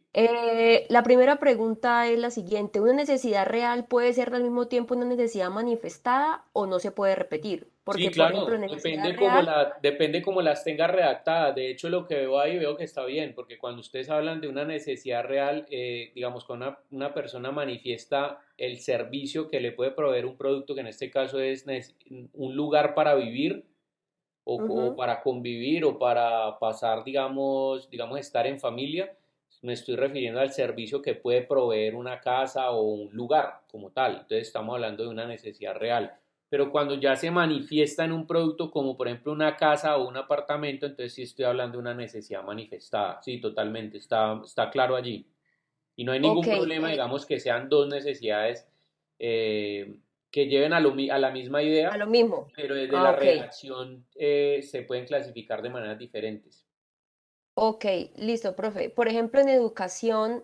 La primera pregunta es la siguiente. ¿Una necesidad real puede ser al mismo tiempo una necesidad manifestada o no se puede repetir? Sí, Porque, por ejemplo, claro, necesidad real, depende cómo las tenga redactadas. De hecho, lo que veo ahí veo que está bien, porque cuando ustedes hablan de una necesidad real, digamos, cuando una persona manifiesta el servicio que le puede proveer un producto, que en este caso es un lugar para vivir o ujú, para convivir o para pasar, digamos, estar en familia, me estoy refiriendo al servicio que puede proveer una casa o un lugar como tal. Entonces estamos hablando de una necesidad real. Pero cuando ya se manifiesta en un producto como por ejemplo una casa o un apartamento, entonces sí estoy hablando de una necesidad manifestada. Sí, totalmente, está claro allí. Y no hay ok, ningún problema, digamos, que sean dos necesidades que lleven a la misma a idea, lo mismo. pero desde Ah, la ok. redacción se pueden clasificar de maneras diferentes. Ok, listo, profe. Por ejemplo, en educación,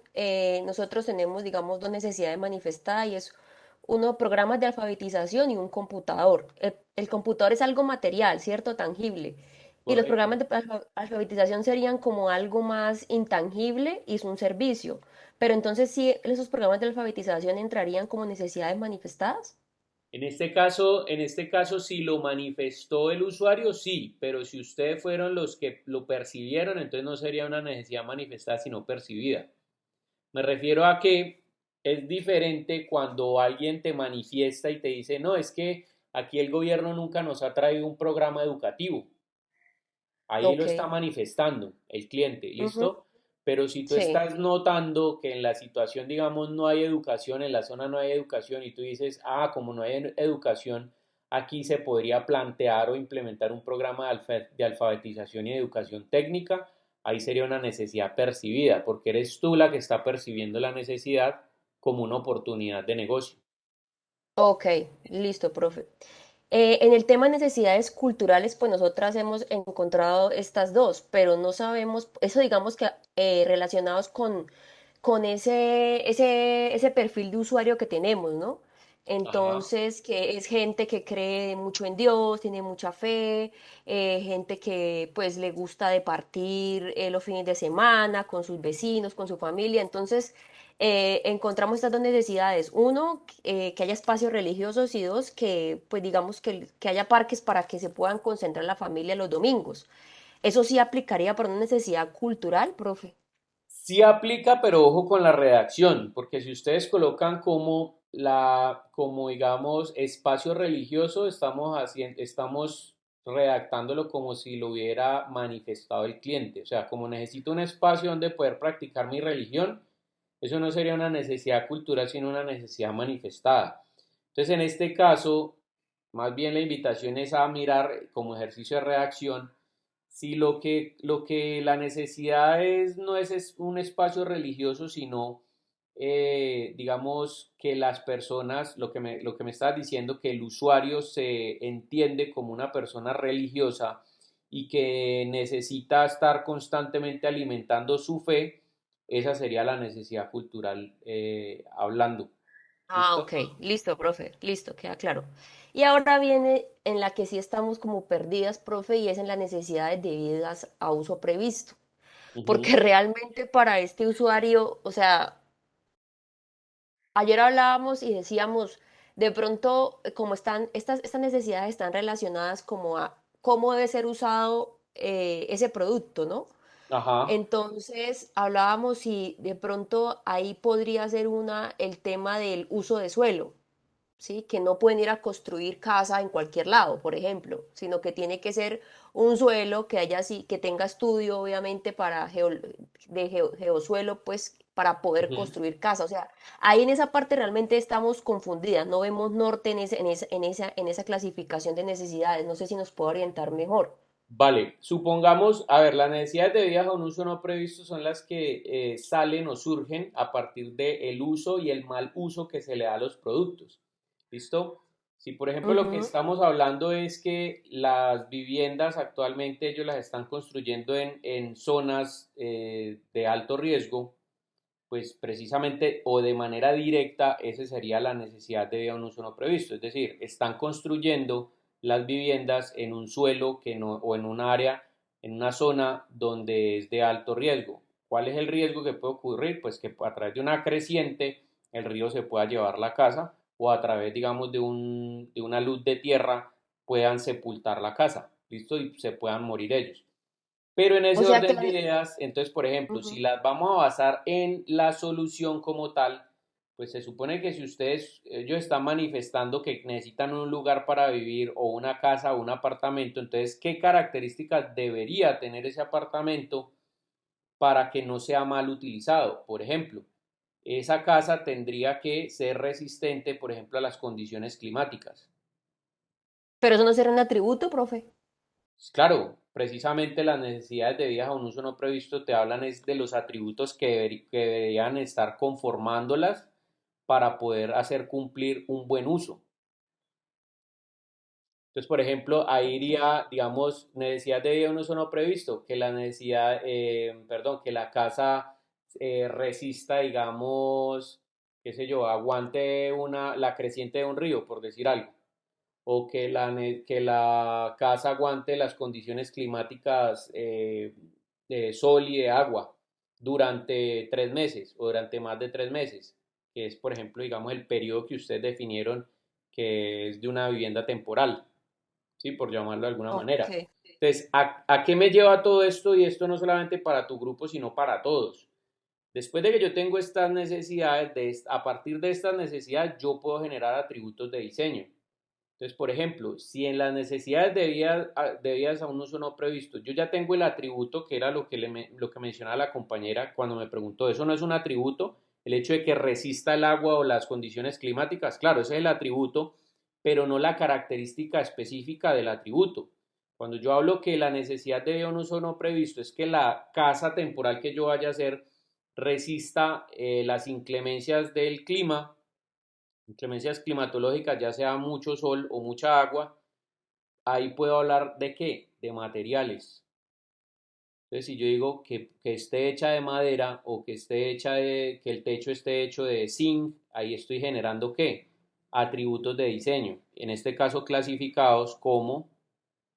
nosotros tenemos, digamos, dos necesidades manifestadas y es uno, programas de alfabetización y un computador. El computador es algo material, ¿cierto? Tangible. Y los Correcto. programas de alfabetización serían como algo más intangible y es un servicio. Pero entonces, ¿sí esos programas de alfabetización entrarían como necesidades manifestadas? En este caso, si lo manifestó el usuario, sí, pero si ustedes fueron los que lo percibieron, entonces no sería una necesidad manifestada, sino percibida. Me refiero a que es diferente cuando alguien te manifiesta y te dice, no, es que aquí el gobierno nunca nos ha traído un programa educativo. Ahí lo Ok. está manifestando el cliente, Ujú, ¿listo? Pero si tú sí. estás notando que en la situación, digamos, no hay educación, en la zona no hay educación, y tú dices, ah, como no hay educación, aquí se podría plantear o implementar un programa de alfabetización y educación técnica, ahí sería una necesidad percibida, porque eres tú la que está percibiendo la necesidad como una oportunidad de negocio. Ok, listo, profe. En el tema de necesidades culturales, pues nosotras hemos encontrado estas dos, pero no sabemos, eso digamos que relacionados con ese perfil de usuario que tenemos, ¿no? Ajá. Entonces, que es gente que cree mucho en Dios, tiene mucha fe, gente que pues le gusta departir los fines de semana con sus vecinos, con su familia. Entonces, encontramos estas dos necesidades. Uno, que haya espacios religiosos y dos, que pues digamos que haya parques para que se puedan concentrar la familia los domingos. ¿Eso sí aplicaría para una necesidad cultural, profe? Sí aplica, pero ojo con la redacción, porque si ustedes colocan como digamos, espacio religioso, estamos redactándolo como si lo hubiera manifestado el cliente. O sea, como necesito un espacio donde poder practicar mi religión, eso no sería una necesidad cultural, sino una necesidad manifestada. Entonces, en este caso, más bien la invitación es a mirar como ejercicio de redacción si lo que la necesidad no es un espacio religioso, sino, digamos, que las personas, lo que me estás diciendo, que el usuario se entiende como una persona religiosa y que necesita estar constantemente alimentando su fe, esa sería la necesidad cultural hablando. Ah, ¿Listo? ok, listo, profe, listo, queda claro. Y ahora viene en la que sí estamos como perdidas, profe, y es en las necesidades debidas a uso previsto. Porque Ujú. realmente para este usuario, o sea, ayer hablábamos y decíamos, de pronto, como están, estas necesidades están relacionadas como a cómo debe ser usado ese producto, ¿no? Ajá. Entonces hablábamos si de pronto ahí podría ser el tema del uso de suelo. ¿Sí? Que no pueden ir a construir casa en cualquier lado, por ejemplo, sino que tiene que ser un suelo que haya así, que tenga estudio, obviamente, geosuelo, pues, para poder Ujú. construir casa. O sea, ahí en esa parte realmente estamos confundidas, no vemos norte en esa clasificación de necesidades. No sé si nos puede orientar mejor. Vale, supongamos, a ver, las necesidades debidas a un uso no previsto son las que salen o surgen a partir del uso y el mal uso que se le da a los productos. ¿Listo? Si por ejemplo lo que Ujú. estamos hablando es que las viviendas actualmente ellos las están construyendo en zonas de alto riesgo, pues precisamente o de manera directa, esa sería la necesidad de un uso no previsto. Es decir, están construyendo las viviendas en un suelo que no, o en un área, en una zona donde es de alto riesgo. ¿Cuál es el riesgo que puede ocurrir? Pues que a través de una creciente el río se pueda llevar la casa o a través, digamos, de una luz de tierra puedan sepultar la casa, ¿listo? Y se puedan morir ellos. Pero en O ese sea que orden de ideas, entonces, por ejemplo, si ujú. las vamos a basar en la solución como tal, pues se supone que si ellos están manifestando que necesitan un lugar para vivir o una casa o un apartamento, entonces, ¿qué características debería tener ese apartamento para que no sea mal utilizado? Por ejemplo, esa casa tendría que ser resistente, por ejemplo, a las condiciones climáticas. Pero eso no será un atributo, profe. Pues claro, precisamente las necesidades debidas a un uso no previsto te hablan es de los atributos que deberían estar conformándolas para poder hacer cumplir un buen uso. Entonces, por ejemplo, ahí Ok. iría, digamos, necesidad debida a un uso no previsto, que la necesidad, perdón, que la casa resista, digamos, qué sé yo, aguante la creciente de un río, por decir algo, o que la casa aguante las condiciones climáticas de sol y de agua durante 3 meses o durante más de 3 meses, que es, por ejemplo, digamos, el periodo que ustedes definieron que es de una vivienda temporal, ¿sí? Por llamarlo de alguna Ok. manera. Entonces, ¿a qué me lleva todo esto? Y esto no solamente para tu grupo, sino para todos. Después de que yo tengo estas necesidades, a partir de estas necesidades, yo puedo generar atributos de diseño. Entonces, por ejemplo, si en las necesidades debidas a un uso no previsto, yo ya tengo el atributo que era lo que mencionaba la compañera cuando me preguntó, ¿eso no es un atributo? El hecho de que resista el agua o las condiciones climáticas, claro, ese es el atributo, pero no la característica específica del atributo. Cuando yo hablo que la necesidad debida a un uso no previsto es que la casa temporal que yo vaya a hacer resista las inclemencias del clima, inclemencias climatológicas, ya sea mucho sol o mucha agua, ahí puedo hablar de qué, de materiales. Entonces, si yo digo que esté hecha de madera o que el techo esté hecho de zinc, ahí estoy generando qué, atributos de diseño, en este caso clasificados como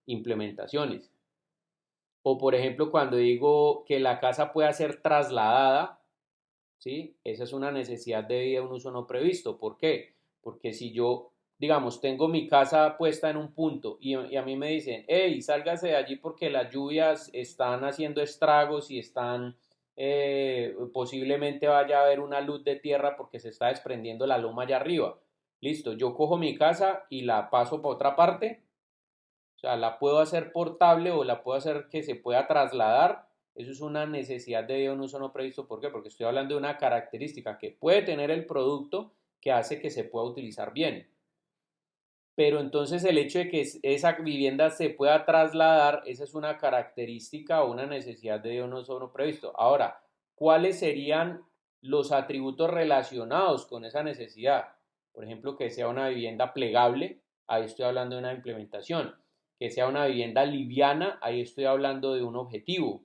implementaciones. O por ejemplo, cuando digo que la casa pueda ser trasladada, ¿sí? Esa es una necesidad debida a un uso no previsto. ¿Por qué? Porque si yo digamos, tengo mi casa puesta en un punto y a mí me dicen, hey, sálgase de allí porque las lluvias están haciendo estragos y están, posiblemente vaya a haber una luz de tierra porque se está desprendiendo la loma allá arriba. Listo, yo cojo mi casa y la paso para otra parte, o sea, la puedo hacer portable o la puedo hacer que se pueda trasladar. Eso es una necesidad de un uso no previsto. ¿Por qué? Porque estoy hablando de una característica que puede tener el producto que hace que se pueda utilizar bien. Pero entonces el hecho de que esa vivienda se pueda trasladar, esa es una característica o una necesidad de un uso no previsto. Ahora, ¿cuáles serían los atributos relacionados con esa necesidad? Por ejemplo, que sea una vivienda plegable, ahí estoy hablando de una implementación. Que sea una vivienda liviana, ahí estoy hablando de un objetivo.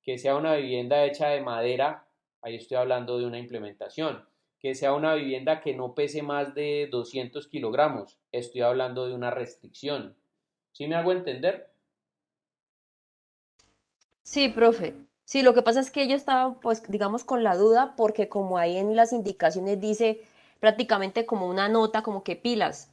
Que sea una vivienda hecha de madera, ahí estoy hablando de una implementación. Que sea una vivienda que no pese más de 200 kilogramos, estoy hablando de una restricción. ¿Sí me hago entender? Sí, profe. Sí, lo que pasa es que yo estaba, pues, digamos, con la duda, porque como ahí en las indicaciones dice prácticamente como una nota, como que pilas,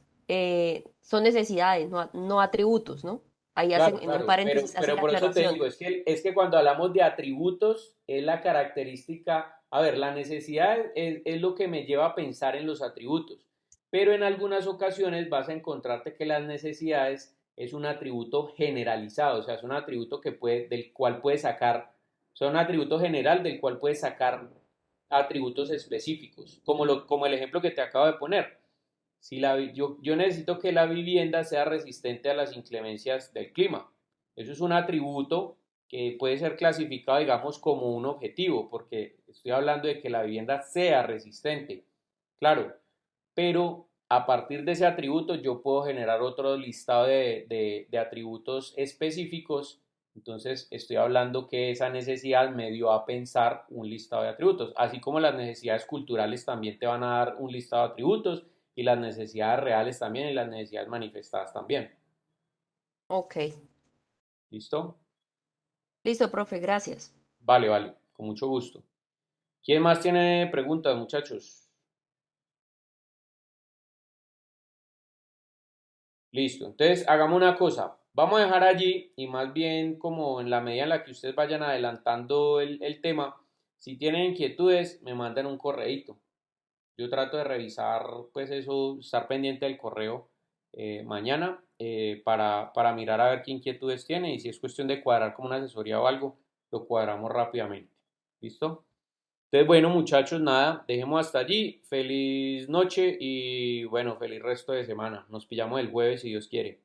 son necesidades, no atributos, ¿no? Ahí hacen, Claro, en un claro, paréntesis, hacen pero la por eso te aclaración. digo, es que cuando hablamos de atributos, es la característica, a ver, la necesidad es lo que me lleva a pensar en los atributos, pero en algunas ocasiones vas a encontrarte que las necesidades es un atributo generalizado, o sea, es un atributo del cual puedes sacar, o sea, un atributo general del cual puedes sacar atributos específicos, como el ejemplo que te acabo de poner. Si yo necesito que la vivienda sea resistente a las inclemencias del clima. Eso es un atributo que puede ser clasificado, digamos, como un objetivo, porque estoy hablando de que la vivienda sea resistente. Claro, pero a partir de ese atributo yo puedo generar otro listado de atributos específicos. Entonces estoy hablando que esa necesidad me dio a pensar un listado de atributos, así como las necesidades culturales también te van a dar un listado de atributos y las necesidades reales también y las necesidades manifestadas también. Ok. ¿Listo? Listo, profe, gracias. Vale, vale, con mucho gusto. ¿Quién más tiene preguntas, muchachos? Listo. Entonces, hagamos una cosa. Vamos a dejar allí y más bien como en la medida en la que ustedes vayan adelantando el tema, si tienen inquietudes, me mandan un correíto. Yo trato de revisar, pues eso, estar pendiente del correo mañana para mirar a ver qué inquietudes tiene y si es cuestión de cuadrar como una asesoría o algo, lo cuadramos rápidamente. ¿Listo? Entonces, bueno, muchachos, nada, dejemos hasta allí. Feliz noche y bueno, feliz resto de semana. Nos pillamos el jueves si Dios quiere.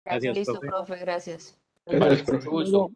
Gracias, Listo, profe. profe, gracias. Vale, mucho gusto.